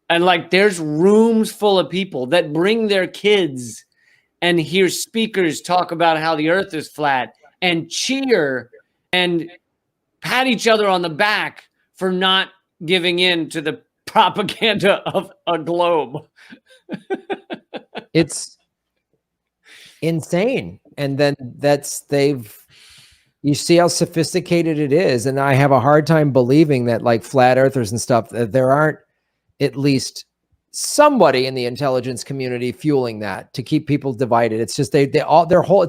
and like there's rooms full of people that bring their kids and hear speakers talk about how the earth is flat and cheer and pat each other on the back for not giving in to the propaganda of a globe. It's insane. And then you see how sophisticated it is. And I have a hard time believing that like flat earthers and stuff, that there aren't at least somebody in the intelligence community fueling that to keep people divided. It's just it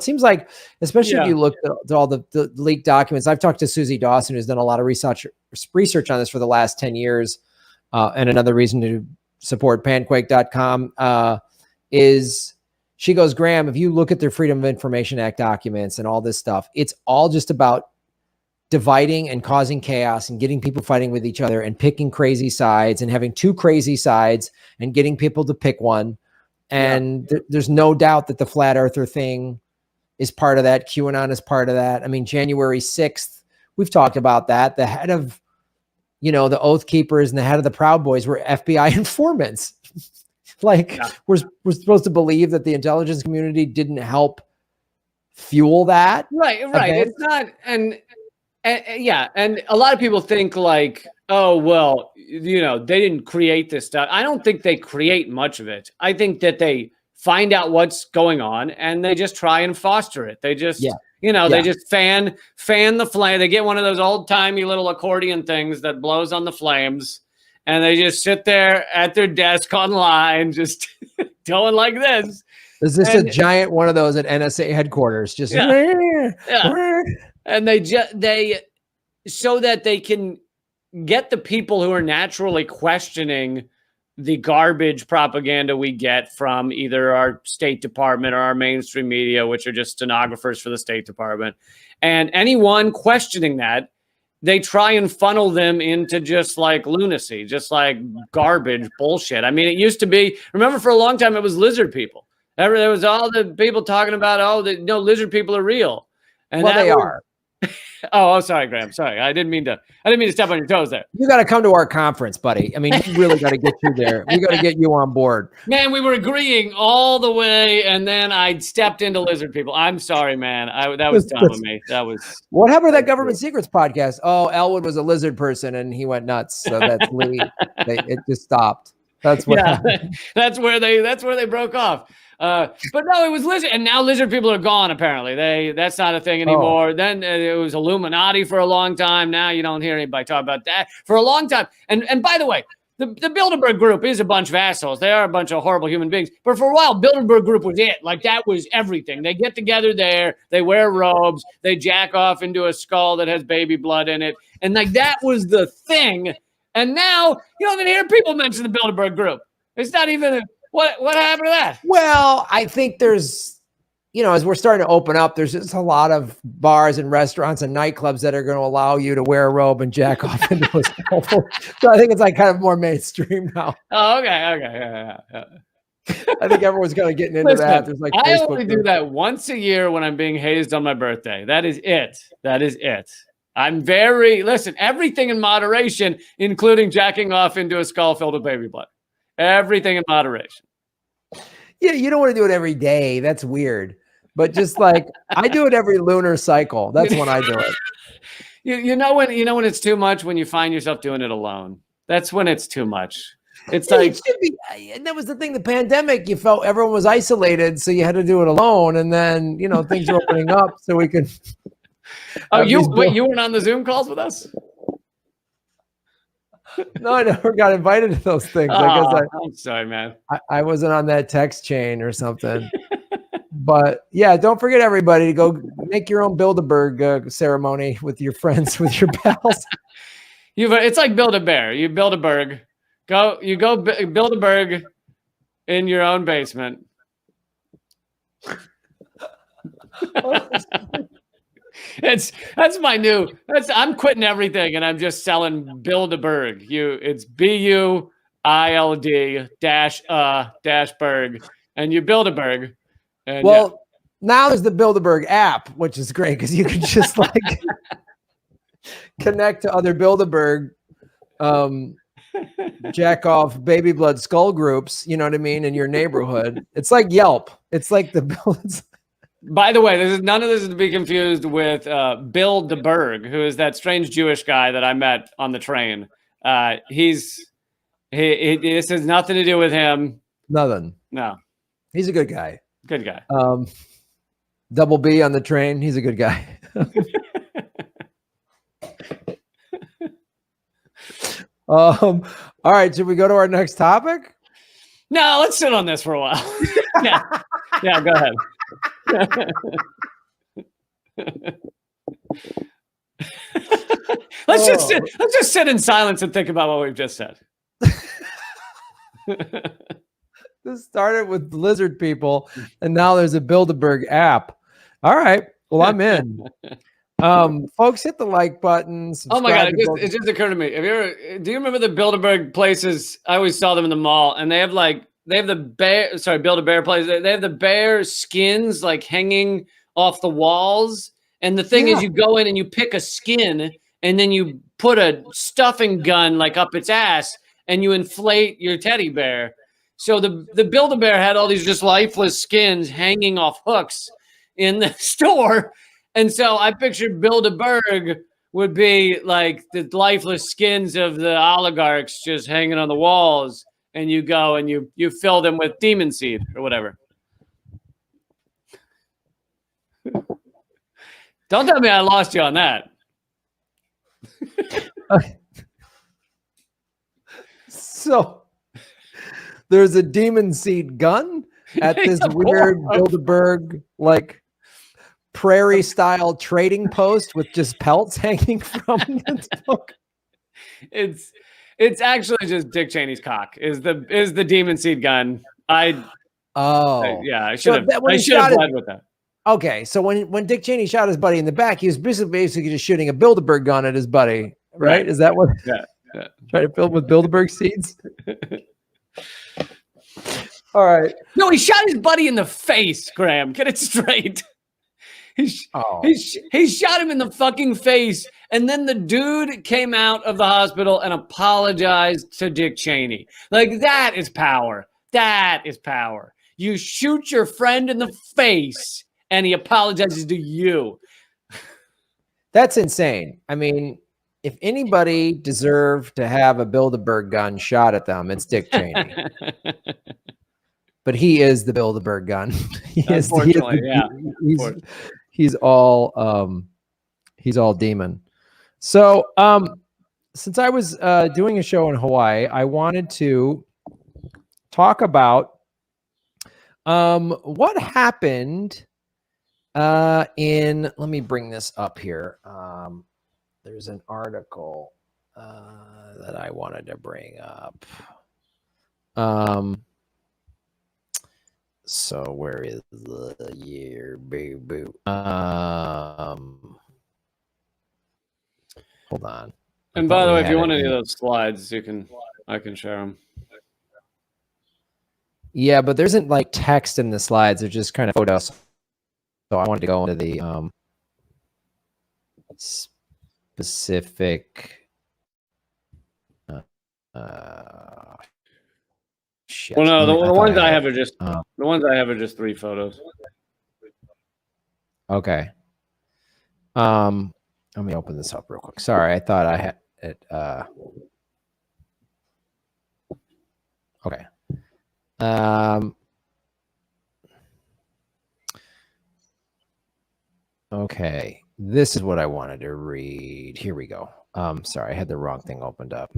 seems like, especially if you look at all the leaked documents. I've talked to Susie Dawson, who's done a lot of research on this for the last 10 years. And another reason to support panquake.com is she goes, Graham, if you look at their Freedom of Information Act documents and all this stuff, it's all just about dividing and causing chaos and getting people fighting with each other and picking crazy sides and having two crazy sides and getting people to pick one. And there's no doubt that the flat earther thing is part of that. QAnon is part of that. I mean, January 6th, we've talked about that. The head of, the Oath Keepers and the head of the Proud Boys were FBI informants. We're supposed to believe that the intelligence community didn't help fuel that. Right. Event. It's not. And a lot of people think like, oh, well, they didn't create this stuff. I don't think they create much of it. I think that they find out what's going on and they just try and foster it. They just, they just fan the flame. They get one of those old timey little accordion things that blows on the flames, and they just sit there at their desk online, just going like this. Is this a giant one of those at NSA headquarters? Just and they so that they can get the people who are naturally questioning the garbage propaganda we get from either our State Department or our mainstream media, which are just stenographers for the State Department. And anyone questioning that, they try and funnel them into just like lunacy, just like garbage bullshit. I mean, it used to be, remember for a long time, it was lizard people. There was all the people talking about, no, lizard people are real. And well, they are. Oh, sorry, Graham. Sorry. I didn't mean to step on your toes there. You got to come to our conference, buddy. I mean, you really got to get you there. We got to get you on board. Man, we were agreeing all the way, and then I stepped into lizard people. I'm sorry, man. That was dumb of me. That was. What happened to that Government Secrets podcast? Oh, Elwood was a lizard person, and he went nuts. So that's Lee. It just stopped. That's what happened. That's where they broke off. But no, it was lizard, and now lizard people are gone. Apparently, that's not a thing anymore. Then it was Illuminati for a long time. Now you don't hear anybody talk about that for a long time. And by the way, the Bilderberg group is a bunch of assholes. They are a bunch of horrible human beings. But for a while, Bilderberg group was it. Like that was everything. They get together there. They wear robes. They jack off into a skull that has baby blood in it, and like that was the thing. And now you don't even hear people mention the Bilderberg group. It's not even. What happened to that? Well, I think there's, as we're starting to open up, there's just a lot of bars and restaurants and nightclubs that are going to allow you to wear a robe and jack off into a skull. So I think it's like kind of more mainstream now. Oh, okay. Yeah. I think everyone's kind of getting into that. There's like I Facebook only do that once a year when I'm being hazed on my birthday. That is it. I'm everything in moderation, including jacking off into a skull filled with baby blood. Everything in moderation. Yeah, you don't want to do it every day. That's weird. But just like I do it every lunar cycle. That's when I do it. You know when it's too much, when you find yourself doing it alone. That's when it's too much. It's like it should be, and that was the thing. The pandemic, you felt everyone was isolated, so you had to do it alone. And then things are opening up, so we can. Oh, you weren't on the Zoom calls with us? No, I never got invited to those things. I'm sorry, man. I wasn't on that text chain or something. But yeah, don't forget everybody to go make your own Bilderberg ceremony with your friends, with your pals. It's like build a bear. You build a berg. Build a berg in your own basement. I'm quitting everything and I'm just selling Bilderberg. It's BUILD - berg, and you build a berg. And now there's the Bilderberg app, which is great because you can just like connect to other Bilderberg jack off baby blood skull groups, you know what I mean, in your neighborhood. It's like Yelp. It's like the builds. By the way, none of this is to be confused with Bill DeBerg, who is that strange Jewish guy that I met on the train. This has nothing to do with him. Nothing. No. He's a good guy. Good guy. Double B on the train. He's a good guy. All right. Should we go to our next topic? No, let's sit on this for a while. Yeah, go ahead. Let's just sit in silence and think about what we've just said. This started with lizard people, and now there's a Bilderberg app. All right. Well, I'm in. Folks, hit the like button. Oh my God. It just occurred to me. Do you remember the Bilderberg places? I always saw them in the mall, and they have the bear, Build-A-Bear place. They have the bear skins like hanging off the walls. And the thing is, you go in and you pick a skin, and then you put a stuffing gun like up its ass, and you inflate your teddy bear. So the Build-A-Bear had all these just lifeless skins hanging off hooks in the store. And so I pictured Bilderberg would be like the lifeless skins of the oligarchs just hanging on the walls. And you go and you fill them with demon seed or whatever. Don't tell me I lost you on that. So there's a demon seed gun at this weird Bilderberg like prairie style trading post with just pelts hanging from the smoke. It's actually just Dick Cheney's cock is the demon seed gun. I should have led with that. Okay, so when Dick Cheney shot his buddy in the back, he was basically just shooting a Bilderberg gun at his buddy, right? Is that what? Yeah. Try to fill him with Bilderberg seeds. All right. No, he shot his buddy in the face, Graham. Get it straight. He shot him in the fucking face, and then the dude came out of the hospital and apologized to Dick Cheney. Like, that is power. That is power. You shoot your friend in the face, and he apologizes to you. That's insane. I mean, if anybody deserved to have a Bilderberg gun shot at them, it's Dick Cheney. But he is the Bilderberg gun. Unfortunately, he's all demon. So since I was doing a show in Hawaii, I wanted to talk about what happened let me bring this up here. There's an article that I wanted to bring up. So where is the year, boo boo? Hold on. And by the way, if you want any of those slides, I can share them. Yeah, but there isn't like text in the slides; they're just kind of photos. So I wanted to go into the specific. Shit. Well, no, the ones I have are just the ones I have are just 3 photos. Okay. Let me open this up real quick. Sorry, I thought I had it. Okay. Okay. This is what I wanted to read. Here we go. Sorry, I had the wrong thing opened up.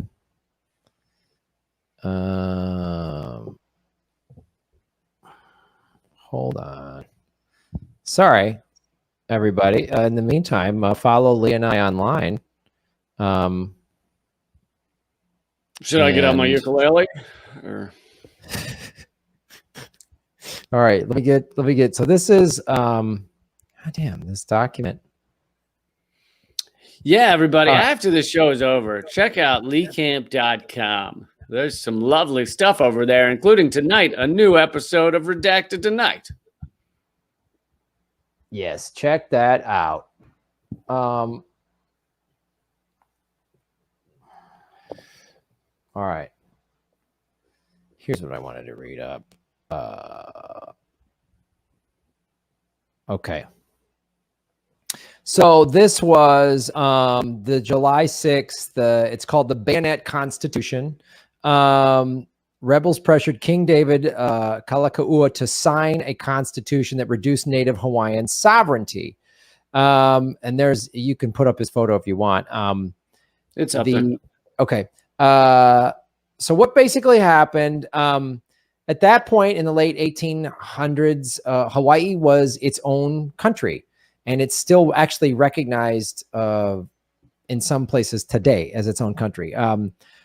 Hold on. Sorry, everybody. In the meantime, follow Lee and I online. Should I get out my ukulele? Or... All right, let me get. So this is God damn, this document. Yeah, everybody. After the show is over, check out leecamp.com. There's some lovely stuff over there, including tonight, a new episode of Redacted Tonight. Yes, check that out. All right. Here's what I wanted to read up. Okay. So this was the July 6th. It's called the Bayonet Constitution. Rebels pressured King David Kalakaua to sign a constitution that reduced Native Hawaiian sovereignty. And you can put up his photo if you want. It's up there. Okay. So what basically happened at that point in the late 1800s, Hawaii was its own country, and it's still actually recognized in some places today as its own country.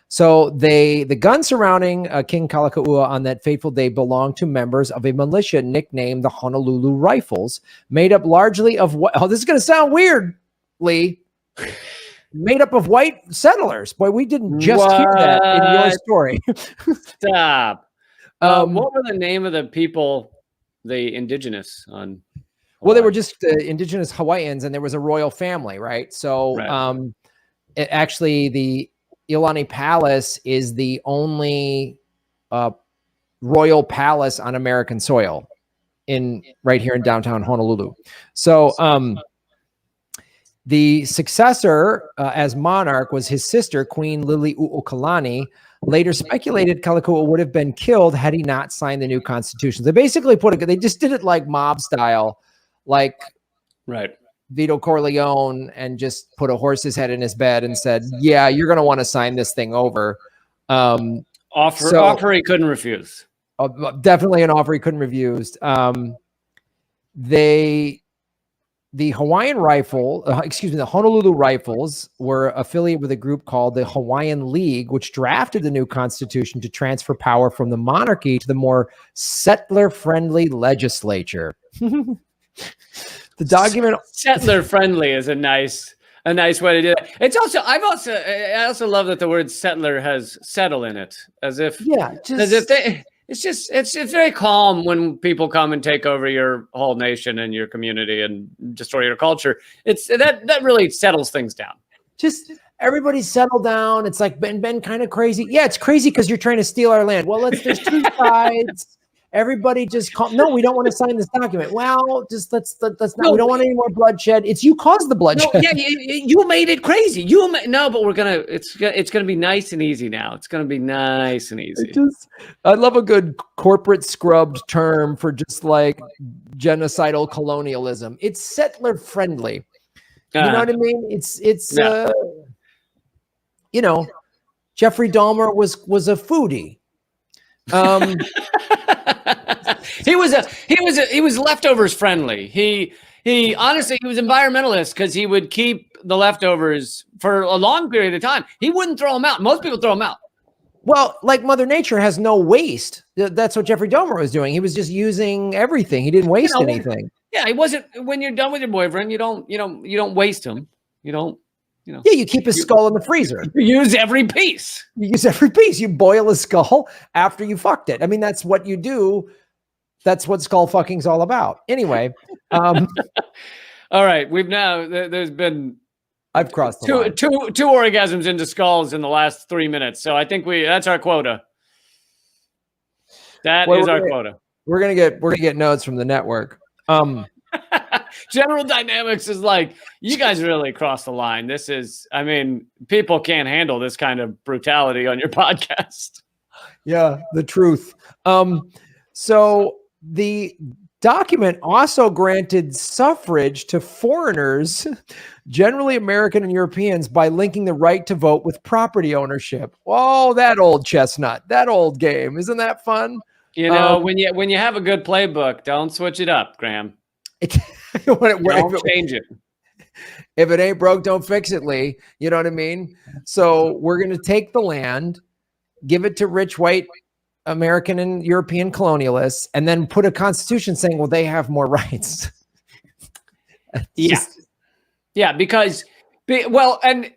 So the guns surrounding King Kalakaua on that fateful day belonged to members of a militia nicknamed the Honolulu Rifles, made up largely of what? Oh, this is going to sound weird, Lee. Made up of white settlers. Boy, we didn't just hear that in your story. Stop. What were the name of the people, the indigenous on Hawaii? Well, they were just indigenous Hawaiians, and there was a royal family, right? So actually the Iolani Palace is the only royal palace on American soil right here in downtown Honolulu. So the successor as monarch was his sister, Queen Liliuokalani. Later speculated Kalakaua would have been killed had he not signed the new constitution. They basically they just did it like mob style, like Vito Corleone, and just put a horse's head in his bed and said, yeah, you're going to want to sign this thing over. Offer he couldn't refuse. Definitely an offer he couldn't refuse. the Hawaiian Rifle, the Honolulu Rifles were affiliated with a group called the Hawaiian League, which drafted the new constitution to transfer power from the monarchy to the more settler-friendly legislature. The document settler-friendly is a nice way to do it. It's also I also love that the word settler has settle in it, as if it's very calm when people come and take over your whole nation and your community and destroy your culture. It's that really settles things down. Just everybody settle down. It's like been kind of crazy. Yeah, it's crazy because you're trying to steal our land. Well, there's two sides. Everybody just no, we don't want to sign this document. Well, just let's not. No, we don't want any more bloodshed. It's you caused the bloodshed. No, yeah, you made it crazy. But we're gonna. It's gonna be nice and easy now. It's gonna be nice and easy. I love a good corporate scrubbed term for just like genocidal colonialism. It's settler friendly. You know what I mean? It's Jeffrey Dahmer was a foodie. He was leftovers friendly. He honestly, he was environmentalist because he would keep the leftovers for a long period of time. He wouldn't throw them out. Most people throw them out. Well, like Mother Nature has no waste. That's what Jeffrey Dahmer was doing. He was just using everything. He didn't waste anything. Yeah, he wasn't. When you're done with your boyfriend, you don't waste him. Yeah, you keep his skull in the freezer. You use every piece. You boil a skull after you fucked it. I mean, that's what you do. That's what skull fucking's all about. Anyway. All right. There's been I've crossed the line. two orgasms into skulls in the last 3 minutes. So I think that's our quota. That is our quota. We're gonna get notes from the network. General Dynamics is like, you guys really crossed the line. People can't handle this kind of brutality on your podcast. Yeah, the truth. So the document also granted suffrage to foreigners, generally American and Europeans, by linking the right to vote with property ownership. Oh, that old chestnut, that old game. Isn't that fun? When you have a good playbook, don't switch it up, Graham. Don't change it. If it ain't broke, don't fix it, Lee. You know what I mean? So we're going to take the land, give it to rich white American and European colonialists, and then put a constitution saying, well, they have more rights. Because and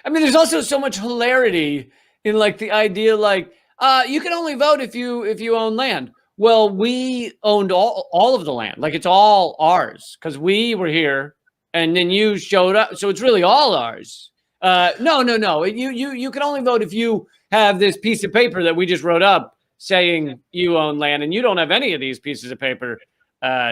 there's also so much hilarity in like the idea you can only vote if you own land. Well, we owned all of the land. Like, it's all ours because we were here and then you showed up. So it's really all ours. No. You can only vote if you have this piece of paper that we just wrote up saying you own land, and you don't have any of these pieces of paper.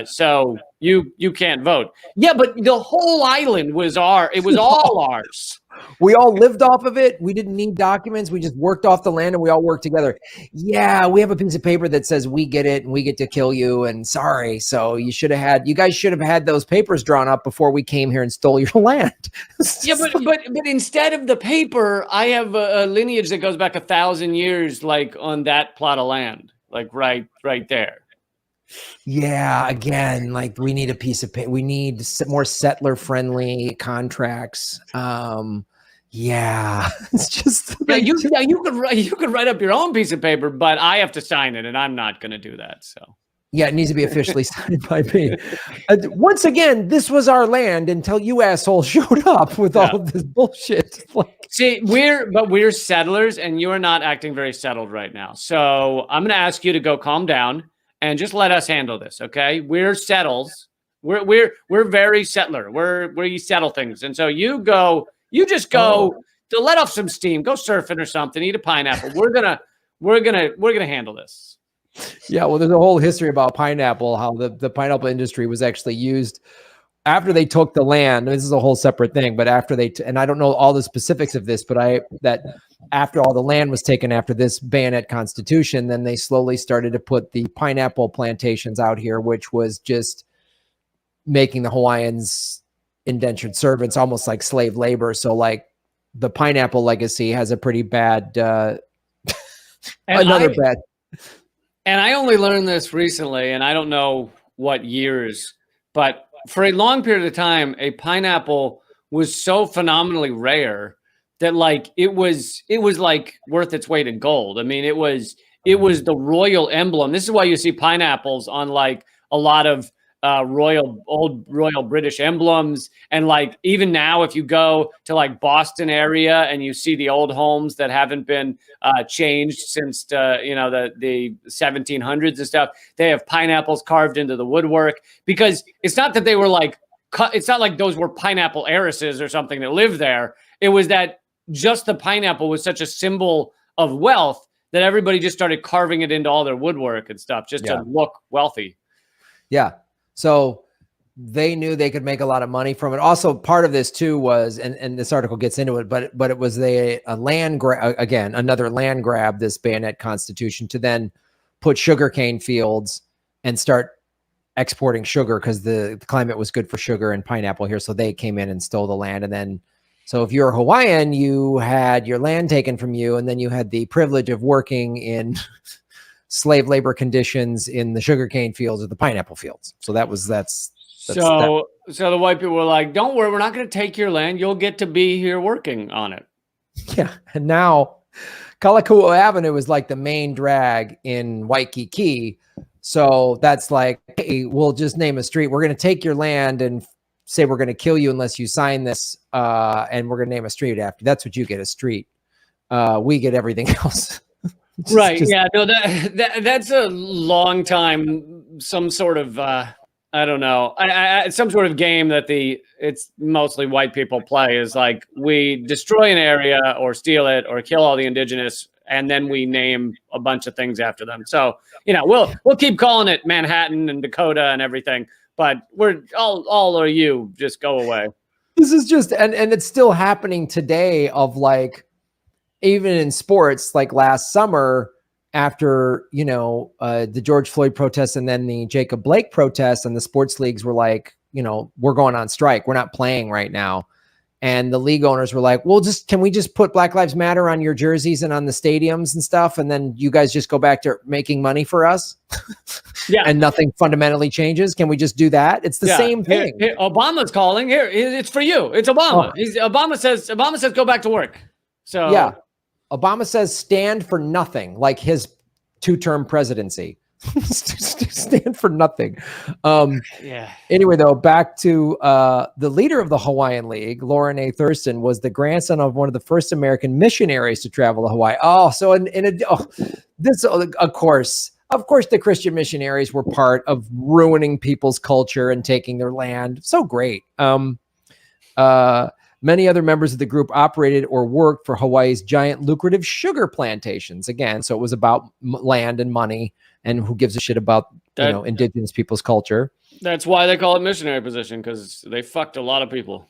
So you can't vote. Yeah, but the whole island was it was all ours. We all lived off of it. We didn't need documents. We just worked off the land and we all worked together. Yeah, we have a piece of paper that says we get it and we get to kill you. And sorry. So you guys should have had those papers drawn up before we came here and stole your land. Yeah, but instead of the paper, I have a lineage that goes back 1,000 years, like on that plot of land, like right there. Yeah, again, like we need a piece of paper. We need more settler-friendly contracts. Yeah, it's just you could write up your own piece of paper, but I have to sign it, and I'm not going to do that. So yeah, it needs to be officially signed by me. Once again, this was our land until you assholes showed up with all of this bullshit. See, we're settlers, and you're not acting very settled right now. So I'm going to ask you to go calm down and just let us handle this, okay? We're settles. We're very settler. We settle things, and so you just go to let off some steam, go surfing or something, eat a pineapple. We're gonna handle this. Yeah, well, there's a whole history about pineapple, how the pineapple industry was actually used after they took the land. This is a whole separate thing, but after and I don't know all the specifics of this, but after all the land was taken after this bayonet constitution, then they slowly started to put the pineapple plantations out here, which was just making the Hawaiians indentured servants, almost like slave labor. So like the pineapple legacy has a pretty bad, bad. And I only learned this recently, and I don't know what years, but for a long period of time, a pineapple was so phenomenally rare that like it was like worth its weight in gold. I mean, it was the royal emblem. This is why you see pineapples on like a lot of old royal British emblems. And like even now, if you go to like Boston area and you see the old homes that haven't been changed since the 1700s and stuff, they have pineapples carved into the woodwork, because it's not that they were like it's not like those were pineapple heiresses or something that lived there. It was that just the pineapple was such a symbol of wealth that everybody just started carving it into all their woodwork and stuff just to look wealthy. Yeah. So they knew they could make a lot of money from it. Also, part of this too was, and this article gets into it, but it was a land grab, again, another land grab, this bayonet constitution, to then put sugarcane fields and start exporting sugar, because the climate was good for sugar and pineapple here. So they came in and stole the land. And then, so if you're a Hawaiian, you had your land taken from you, and then you had the privilege of working in slave labor conditions in the sugarcane fields or the pineapple fields. So that's so the white people were like, don't worry, we're not going to take your land. You'll get to be here working on it. Yeah. And now Kalakaua Avenue is like the main drag in Waikiki. So that's like, hey, we'll just name a street. We're going to take your land and say we're going to kill you unless you sign this, and we're going to name a street after. That's what you get, a street. We get everything else. Right. Yeah. No, that's a long time. Some sort of I don't know. Some sort of game that it's mostly white people play is like, we destroy an area or steal it or kill all the indigenous, and then we name a bunch of things after them. So, we'll keep calling it Manhattan and Dakota and everything, but we're all of you just go away. This is just, and it's still happening today, of like, even in sports, like last summer after, the George Floyd protests and then the Jacob Blake protests, and the sports leagues were like, we're going on strike. We're not playing right now. And the league owners were like, well, can we just put Black Lives Matter on your jerseys and on the stadiums and stuff? And then you guys just go back to making money for us. Yeah. And nothing fundamentally changes. Can we just do that? It's the same thing. Here, Obama's calling. Here, it's for you. It's Obama. Obama says go back to work. So yeah. Obama says stand for nothing, like his 2-term presidency. Stand for nothing. Anyway, though, back to the leader of the Hawaiian League, Lauren A. Thurston, was the grandson of one of the first American missionaries to travel to Hawaii. Oh, so of course, the Christian missionaries were part of ruining people's culture and taking their land. So great. Many other members of the group operated or worked for Hawaii's giant lucrative sugar plantations. Again, so it was about land and money, and who gives a shit about indigenous people's culture. That's why they call it missionary position, because they fucked a lot of people.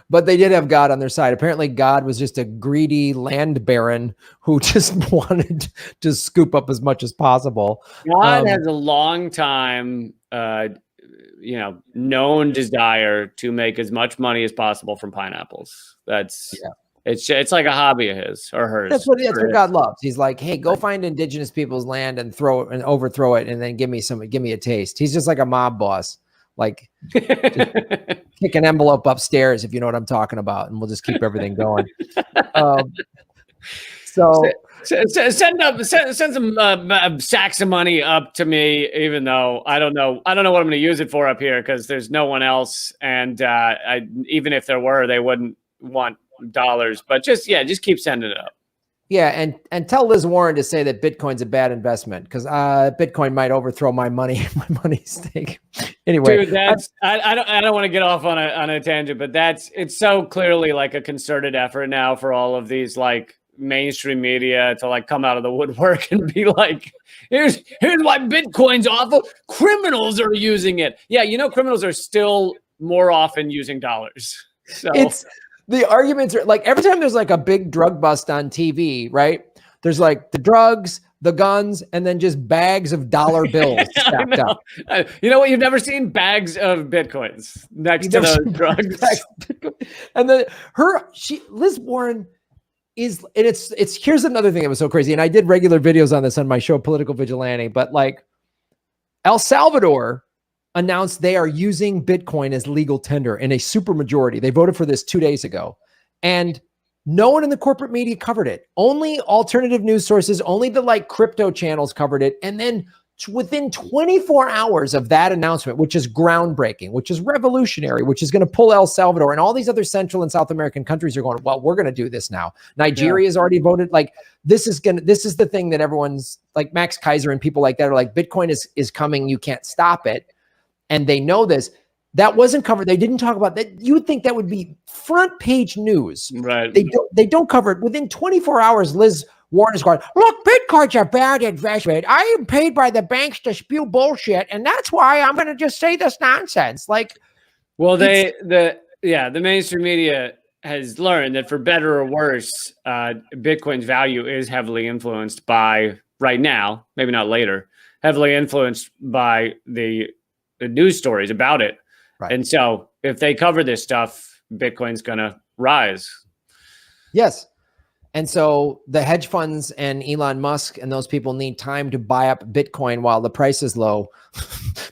But they did have God on their side. Apparently, God was just a greedy land baron who just wanted to scoop up as much as possible. God has a long time known desire to make as much money as possible from pineapples. It's like a hobby of his or hers. That's what God loves. He's like, hey, go find indigenous people's land and overthrow it, and then give me a taste. He's just like a mob boss. Like, kick an envelope upstairs, if you know what I'm talking about, and we'll just keep everything going. Send some sacks of money up to me, even though I don't know what I'm going to use it for up here, because there's no one else, and even if there were, they wouldn't want dollars. But just keep sending it up. Yeah, and tell Liz Warren to say that Bitcoin's a bad investment, because Bitcoin might overthrow my money stake. Anyway, dude, I don't want to get off on a tangent, but it's so clearly like a concerted effort now for all of these like mainstream media to like come out of the woodwork and be like, here's why Bitcoin's awful. Criminals are using it. Yeah, criminals are still more often using dollars. So the arguments are like, every time there's like a big drug bust on TV, right? There's like the drugs, the guns, and then just bags of dollar bills stacked up. You know what? You've never seen bags of Bitcoins next to those drugs. And then Liz Warren is, and it's here's another thing that was so crazy. And I did regular videos on this on my show, Political Vigilante, but like, El Salvador announced they are using Bitcoin as legal tender in a supermajority. They voted for this 2 days ago. And no one in the corporate media covered it. Only alternative news sources, only the like crypto channels covered it. And then within 24 hours of that announcement, which is groundbreaking, which is revolutionary, which is going to pull El Salvador and all these other Central and South American countries are going, well, we're going to do this now. Nigeria has already voted. Like this is the thing that everyone's like Max Kaiser and people like that are like, Bitcoin is coming. You can't stop it. And they know this. That wasn't covered. They didn't talk about that. You would think that would be front page news. Right. They don't cover it. Within 24 hours, Liz Warren is going, look, Bitcoin's a bad investment. I am paid by the banks to spew bullshit. And that's why I'm going to just say this nonsense. Like, well, the mainstream media has learned that for better or worse, Bitcoin's value is heavily influenced by right now, maybe not later, heavily influenced by the news stories about it. Right. And so if they cover this stuff, Bitcoin's going to rise. Yes. And so the hedge funds and Elon Musk and those people need time to buy up Bitcoin while the price is low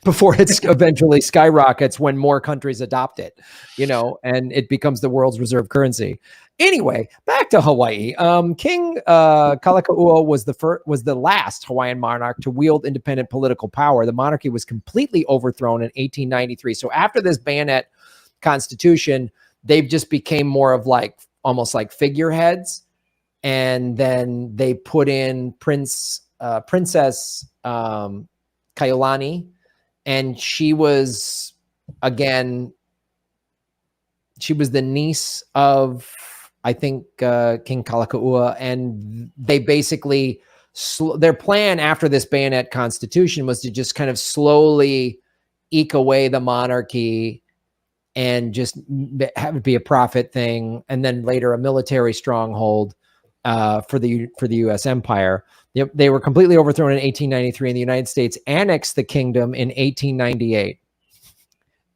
before it eventually skyrockets when more countries adopt it, and it becomes the world's reserve currency. Anyway, back to Hawaii. King Kalakaua was the last Hawaiian monarch to wield independent political power. The monarchy was completely overthrown in 1893. So after this bayonet constitution, they've just became more of like almost like figureheads. And then they put in Princess Kaiulani, and she was the niece of, I think, King Kalakaua. And they basically, their plan after this bayonet constitution was to just kind of slowly eke away the monarchy and just have it be a profit thing. And then later a military stronghold for the U.S. empire. They were completely overthrown in 1893, and the United States annexed the kingdom in 1898.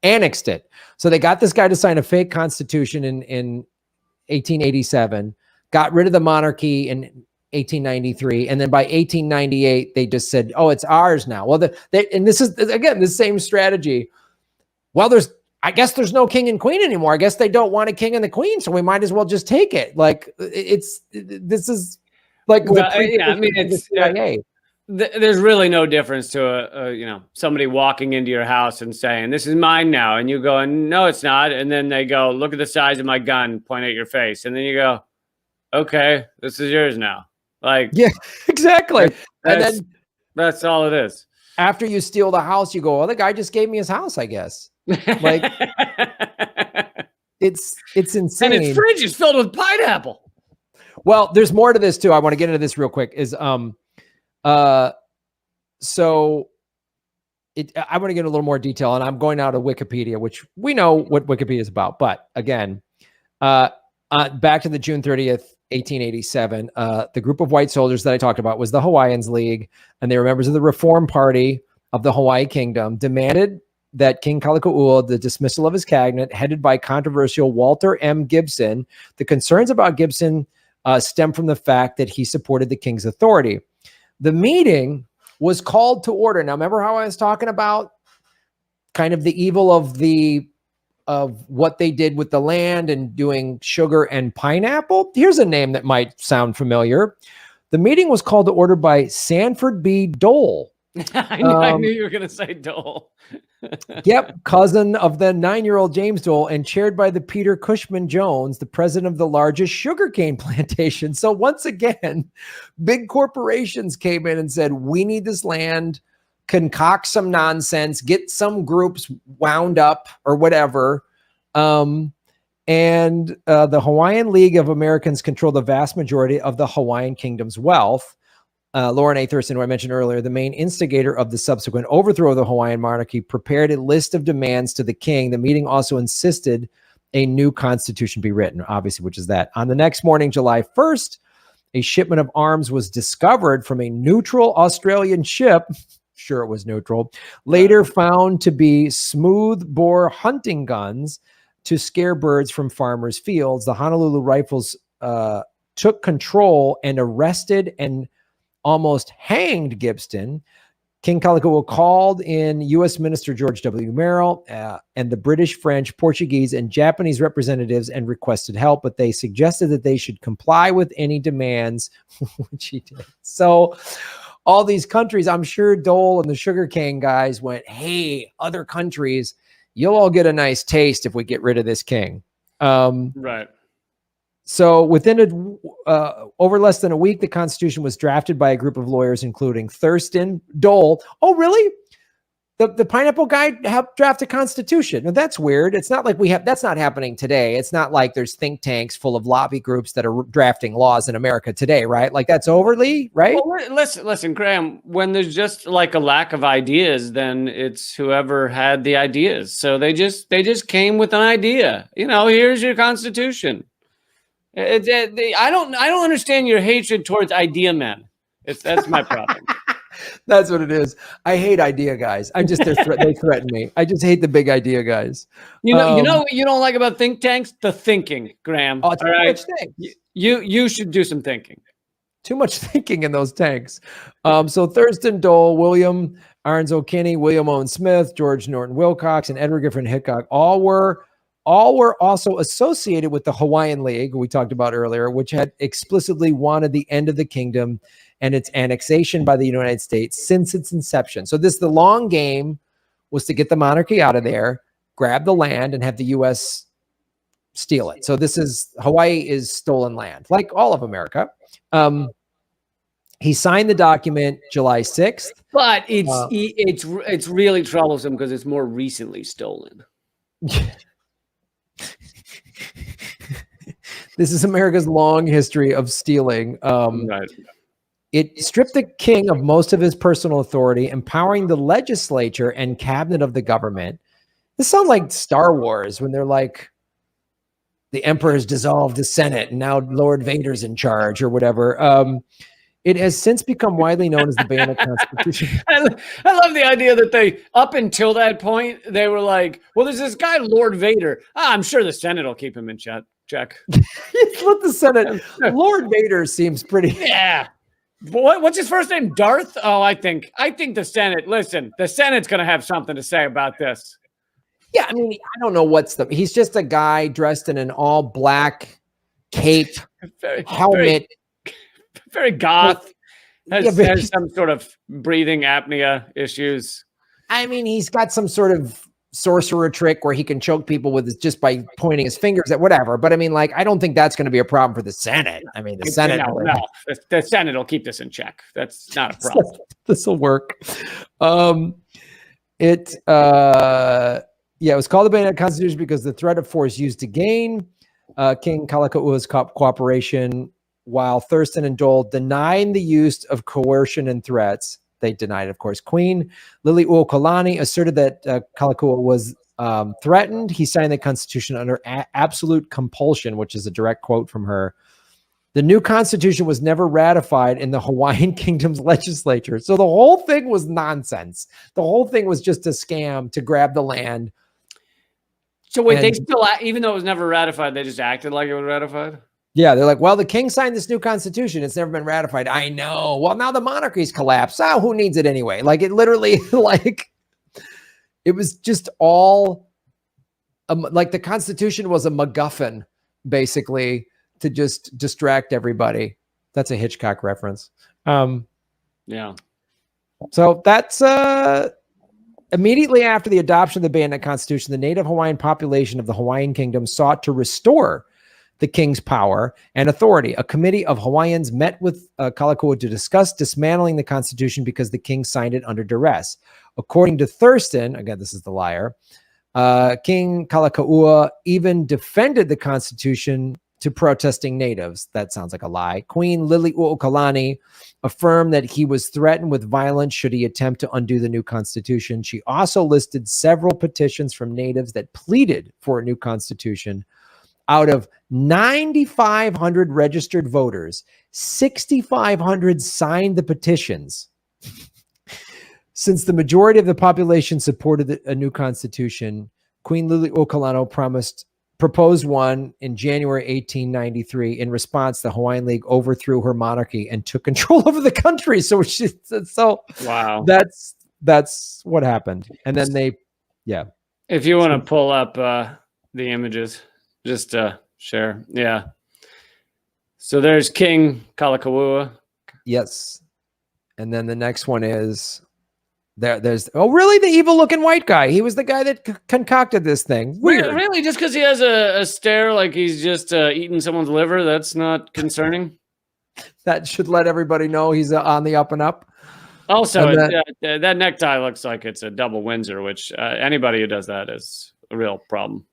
Annexed it. So they got this guy to sign a fake constitution in 1887, got rid of the monarchy in 1893, and then by 1898 they just said, "Oh, it's ours now." Well, and this is again the same strategy. Well, I guess there's no king and queen anymore. I guess they don't want a king and the queen, so we might as well just take it. Like this is like, well, I mean, it's there's really no difference to somebody walking into your house and saying, "This is mine now," and you go, "No, it's not," and then they go, "Look at the size of my gun," point at your face, and then you go, "Okay, this is yours now." Like, yeah, exactly. And then that's all it is. After you steal the house, you go, "Well, the guy just gave me his house, I guess." Like it's insane. And its fridge is filled with pineapple. Well, there's more to this too. I want to get into this real quick. I want to get a little more detail, and I'm going out of Wikipedia, which we know what Wikipedia is about. But again, back to the June 30th, 1887, the group of white soldiers that I talked about was the Hawaiians League, and they were members of the Reform Party of the Hawaii Kingdom, demanded that King Kalakaua, the dismissal of his cabinet, headed by controversial Walter M. Gibson. The concerns about Gibson stem from the fact that he supported the king's authority. The meeting was called to order. Now, remember how I was talking about kind of the evil of what they did with the land and doing sugar and pineapple? Here's a name that might sound familiar. The meeting was called to order by Sanford B. Dole. I knew you were going to say Dole. Yep, cousin of the 9-year-old James Dole, and chaired by the Peter Cushman Jones, the president of the largest sugarcane plantation. So once again, big corporations came in and said, "We need this land," concoct some nonsense, get some groups wound up or whatever. And the Hawaiian League of Americans control the vast majority of the Hawaiian kingdom's wealth. Lauren A. Thurston, who I mentioned earlier, the main instigator of the subsequent overthrow of the Hawaiian monarchy, prepared a list of demands to the king. The meeting also insisted a new constitution be written, obviously, which is that. On the next morning, July 1st, a shipment of arms was discovered from a neutral Australian ship. Sure, it was neutral. Later found to be smooth-bore hunting guns to scare birds from farmers' fields. The Honolulu Rifles took control and arrested and almost hanged Gibson. King Kalakaua called in U.S. Minister George W. Merrill and the British, French, Portuguese, and Japanese representatives and requested help, but they suggested that they should comply with any demands, which he did. So all these countries, I'm sure Dole and the sugarcane guys went, hey, other countries, you'll all get a nice taste if we get rid of this king. Right. So within over less than a week, the Constitution was drafted by a group of lawyers, including Thurston, Dole. Oh, really? The pineapple guy helped draft a constitution. Now, that's weird. It's not like that's not happening today. It's not like there's think tanks full of lobby groups that are drafting laws in America today, right? Like that's overly, right? Well, listen, Graham, when there's just like a lack of ideas, then it's whoever had the ideas. So they just came with an idea. Here's your constitution. I don't understand your hatred towards idea men. That's my problem. That's what it is. I hate idea guys. They threaten me. I just hate the big idea guys. You know what you don't like about think tanks? The thinking, Graham. Oh, too much thing. You should do some thinking. Too much thinking in those tanks. So Thurston Dole, William Arns O'Kinney, William Owen Smith, George Norton Wilcox, and Edward Gifford Hickok all were also associated with the Hawaiian League we talked about earlier, which had explicitly wanted the end of the kingdom and its annexation by the United States since its inception. So the long game was to get the monarchy out of there, grab the land, and have the U.S. steal it. So Hawaii is stolen land, like all of America. He signed the document July 6th. But it's really troublesome because it's more recently stolen. This is America's long history of stealing. Right. It stripped the king of most of his personal authority, empowering the legislature and cabinet of the government. This sounds like Star Wars when they're like, the emperor has dissolved the Senate and now Lord Vader's in charge or whatever. It has since become widely known as the Bannock Constitution. I love the idea that they, up until that point, they were like, well, there's this guy, Lord Vader. I'm sure the Senate will keep him in check. Let the Senate. Lord Vader seems pretty. Yeah. What's his first name? Darth? Oh, I think the Senate. Listen, the Senate's going to have something to say about this. Yeah, I mean, I don't know he's just a guy dressed in an all black cape, helmet. Very goth. Has some sort of breathing apnea issues. I mean, he's got some sort of sorcerer trick where he can choke people just by pointing his fingers at whatever. But I mean, like, I don't think that's going to be a problem for the Senate. I mean, the Senate. No, the Senate will keep this in check. That's not a problem. This will work. It was called the Bannock Constitution because the threat of force used to gain King Kalakaua's cooperation, while Thurston and Dole denied the use of coercion and threats. They denied, of course. Queen Liliuokalani asserted that Kalakaua was threatened. He signed the Constitution under absolute compulsion, which is a direct quote from her. The new Constitution was never ratified in the Hawaiian Kingdom's legislature. So the whole thing was nonsense. The whole thing was just a scam to grab the land. So wait, they still, even though it was never ratified, they just acted like it was ratified? Yeah, they're like, well, the king signed this new constitution. It's never been ratified. I know. Well, now the monarchy's collapsed. Oh, who needs it anyway? Like, it literally, it was just all, like the Constitution was a MacGuffin, basically, to just distract everybody. That's a Hitchcock reference. Yeah. So that's immediately after the adoption of the Bannock Constitution, the native Hawaiian population of the Hawaiian Kingdom sought to restore the king's power and authority. A committee of Hawaiians met with Kalakaua to discuss dismantling the Constitution because the king signed it under duress. According to Thurston, again, this is the liar, King Kalakaua even defended the Constitution to protesting natives. That sounds like a lie. Queen Liliuokalani affirmed that he was threatened with violence should he attempt to undo the new constitution. She also listed several petitions from natives that pleaded for a new constitution. Out of 9,500 registered voters, 6,500 signed the petitions. Since the majority of the population supported a new constitution, Queen Liliuokalani proposed one in January 1893. In response, the Hawaiian League overthrew her monarchy and took control over the country. So Wow. That's what happened. And then If you want to pull up the images, just share. Yeah. So there's King Kalakaua. Yes. And then the next one is there's really the evil looking white guy. He was the guy that concocted this thing. Weird. Really? Just because he has a stare like he's just eating someone's liver, that's not concerning? That should let everybody know he's on the up and up. Also, that necktie looks like it's a double Windsor, which anybody who does that is a real problem.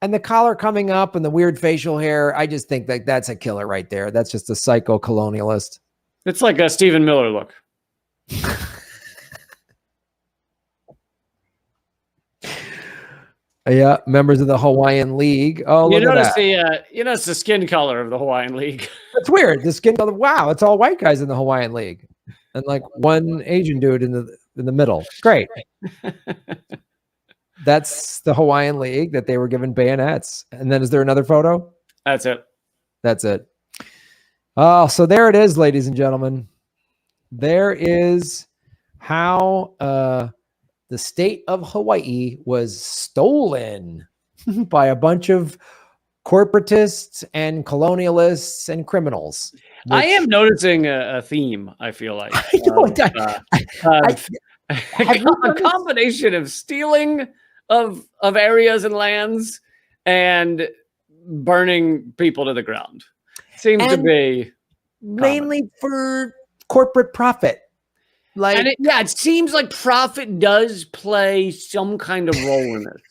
And the collar coming up and the weird facial hair, I just think that that's a killer right there. That's just a psycho colonialist. It's like a Stephen Miller look. Yeah, members of the Hawaiian League. Oh, look at that. You notice the skin color of the Hawaiian League. That's weird. The skin color. Wow, it's all white guys in the Hawaiian League, and like one Asian dude in the middle. Great. That's the Hawaiian League that they were given bayonets. And then is there another photo? That's it. That's it. Oh, so there it is, ladies and gentlemen. There is how the state of Hawaii was stolen by a bunch of corporatists and colonialists and criminals. I am noticing a theme, I feel like. A combination of stealing of areas and lands and burning people to the ground. Seems to be mainly for corporate profit. Like, it seems like profit does play some kind of role in this.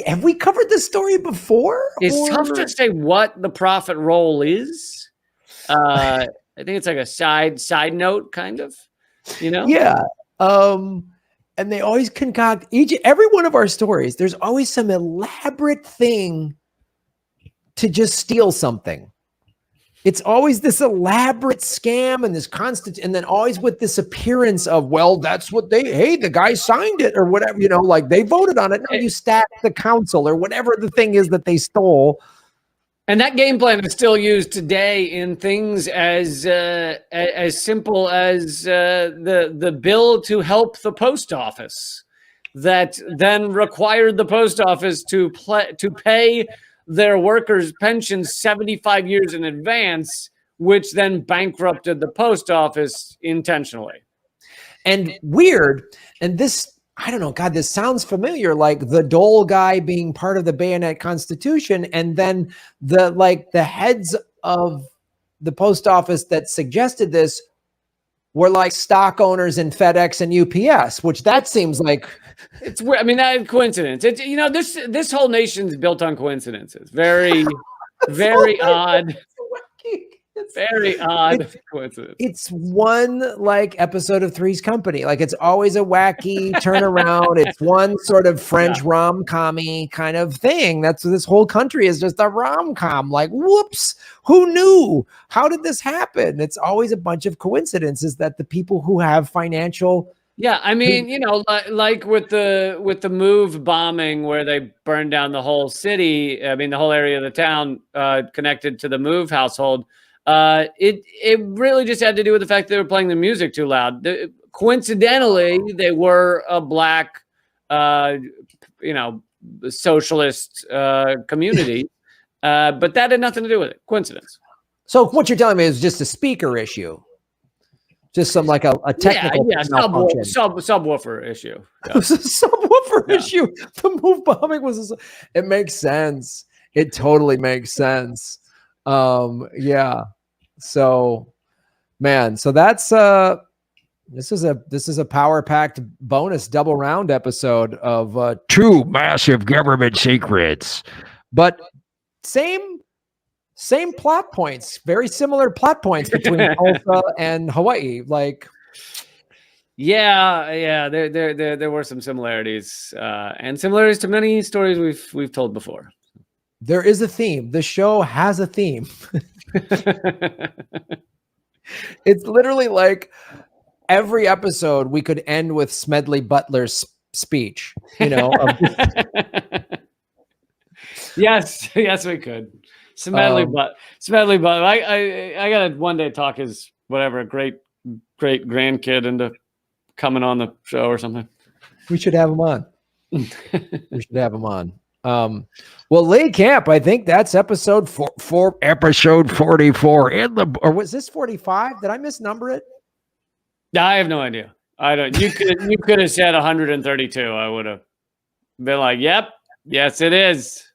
Have we covered this story before? It's tough to say what the profit role is. I think it's like a side note, kind of. You know? Yeah. And they always concoct every one of our stories. There's always some elaborate thing to just steal something. It's always this elaborate scam and this constant, and then always with this appearance of, well, that's what the guy signed it or whatever, like they voted on it. No, you stacked the council or whatever the thing is that they stole. And that game plan is still used today in things as simple as the bill to help the post office that then required the post office to pay their workers' pensions 75 years in advance, which then bankrupted the post office intentionally. And weird, and this, I don't know, God, this sounds familiar, like the Dole guy being part of the Bayonet Constitution, and then the heads of the post office that suggested this were like stock owners in FedEx and UPS, which that seems like it's weird. I mean, that coincidence. It's this whole nation's built on coincidences. Very, very odd. Very odd coincidence. It's one like episode of Three's Company. Like it's always a wacky turnaround. It's one sort of French rom-com-y kind of thing. That's this whole country is just a rom-com. Like, whoops, who knew? How did this happen? It's always a bunch of coincidences that the people who have financial. Yeah, I mean, like with the Move bombing where they burned down the whole city. I mean, the whole area of the town connected to the Move household. It really just had to do with the fact they were playing the music too loud. Coincidentally, they were a black, socialist community, but that had nothing to do with it. Coincidence. So what you're telling me is just a speaker issue, just some like a technical subwoofer issue. Yeah. It was a subwoofer issue. The Move bombing was. It makes sense. It totally makes sense. Yeah. So, man, so that's this is a power-packed bonus double round episode of true massive government secrets, but same plot points, very similar plot points between Tulsa and Hawaii. Like, yeah, there were some similarities, and similarities to many stories we've told before. There is a theme. The show has a theme. It's literally like every episode we could end with Smedley Butler's speech, Yes, yes, we could. Smedley, but I gotta one day talk his whatever great grandkid into coming on the show or something. We should have him on. We should have him on. Well, Lee Camp, I think that's episode episode 44 or was this 45? Did I misnumber it? I have no idea. I don't. You could have said 132. I would have been like, "Yep, yes, it is."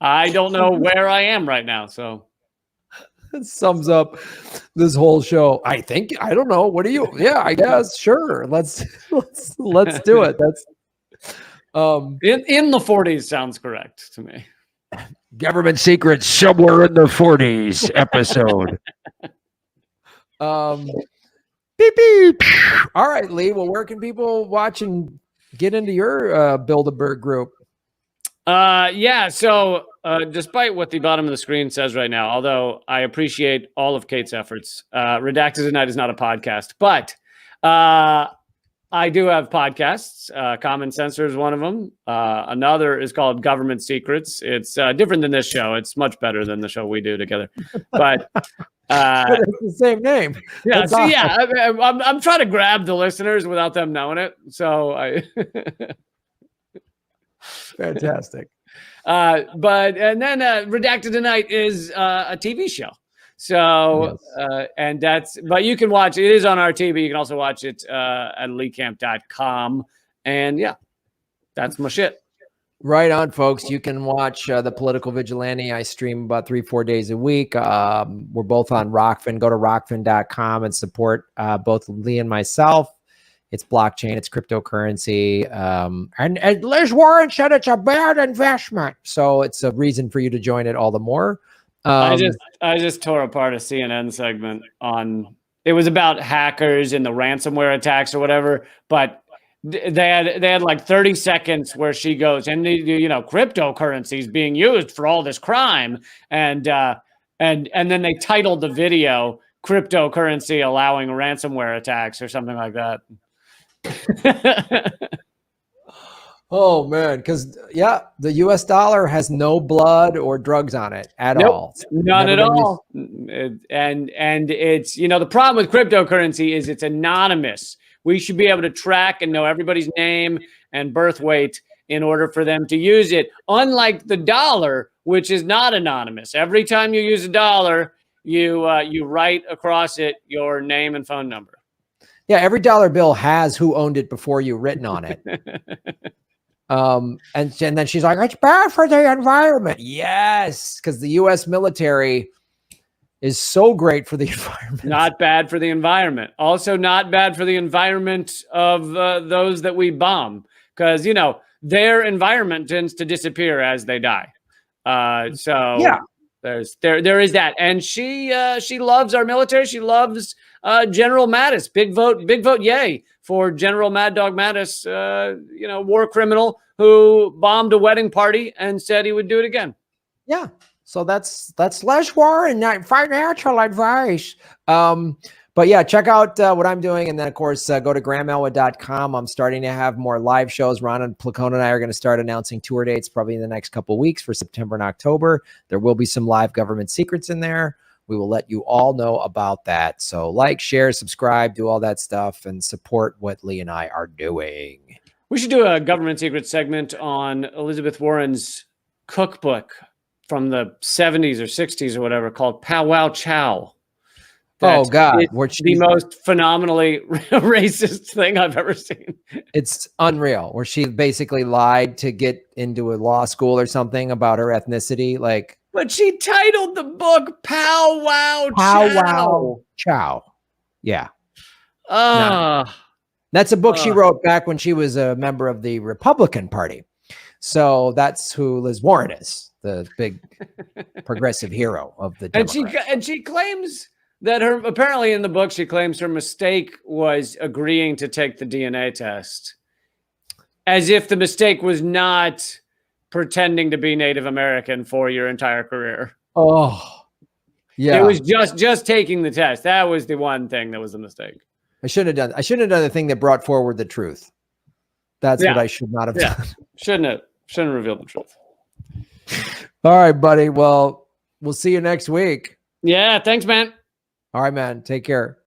I don't know where I am right now, so that sums up this whole show. I don't know. What do you? Yeah, I guess sure. Let's do it. That's in the 40s sounds correct to me. Government Secrets somewhere in the 40s episode. Beep, beep. All right, Lee. Well, where can people watch and get into your Bilderberg group? Yeah. So, despite what the bottom of the screen says right now, although I appreciate all of Kate's efforts, Redacted Tonight is not a podcast, but I do have podcasts. Common Censor is one of them. Another is called Government Secrets. It's different than this show. It's much better than the show we do together, but. It's the same name. Yeah, That's awesome. Yeah. I'm trying to grab the listeners without them knowing it. So I. Fantastic. But and then Redacted Tonight is a TV show. So yes. And that's but you can watch it is on our TV. You can also watch it at leecamp.com. And yeah, that's my shit. Right on, folks. You can watch The Political Vigilante. I stream about 3-4 days a week. We're both on Rockfin. Go to rockfin.com and support both Lee and myself. It's blockchain, it's cryptocurrency. And Liz Warren said it's a bad investment. So it's a reason for you to join it all the more. I just tore apart a CNN segment on it was about hackers and the ransomware attacks or whatever, but they had like 30 seconds where she goes, and cryptocurrency is being used for all this crime, and then they titled the video "Cryptocurrency Allowing Ransomware Attacks" or something like that. Oh man, because the U.S. dollar has no blood or drugs on it at all. None at all. And it's the problem with cryptocurrency is it's anonymous. We should be able to track and know everybody's name and birth weight in order for them to use it. Unlike the dollar, which is not anonymous. Every time you use a dollar, you write across it your name and phone number. Yeah, every dollar bill has who owned it before you written on it. And then she's like, it's bad for the environment. Yes, because the U.S. military is so great for the environment. Not bad for the environment. Also not bad for the environment of those that we bomb. Because, their environment tends to disappear as they die. So yeah, there is that. And she loves our military. She loves General Mattis. Big vote, yay for General Mad Dog Mattis, war criminal who bombed a wedding party and said he would do it again. Yeah. So that's less war and not financial advice. But yeah, check out what I'm doing. And then, of course, go to grahamelwood.com. I'm starting to have more live shows. Ron and Placone and I are going to start announcing tour dates probably in the next couple of weeks for September and October. There will be some live government secrets in there. We will let you all know about that. So like, share, subscribe, do all that stuff, and support what Lee and I are doing. We should do a government secret segment on Elizabeth Warren's cookbook from the 70s or 60s or whatever called Pow Wow Chow. Oh God, it's the most phenomenally racist thing I've ever seen. It's unreal. Where she basically lied to get into a law school or something about her ethnicity. But she titled the book Pow Wow Chow. Pow Wow Chow. Yeah. That's a book she wrote back when she was a member of the Republican Party. So that's who Liz Warren is, the big progressive hero of the Democrats. And she claims that apparently in the book, she claims her mistake was agreeing to take the DNA test, as if the mistake was not pretending to be Native American for your entire career. Oh, yeah. It was just taking the test. That was the one thing that was a mistake. I shouldn't have done the thing that brought forward the truth. That's what I should not have done. Shouldn't have revealed the truth. All right, buddy. Well, we'll see you next week. Yeah. Thanks, man. All right, man. Take care.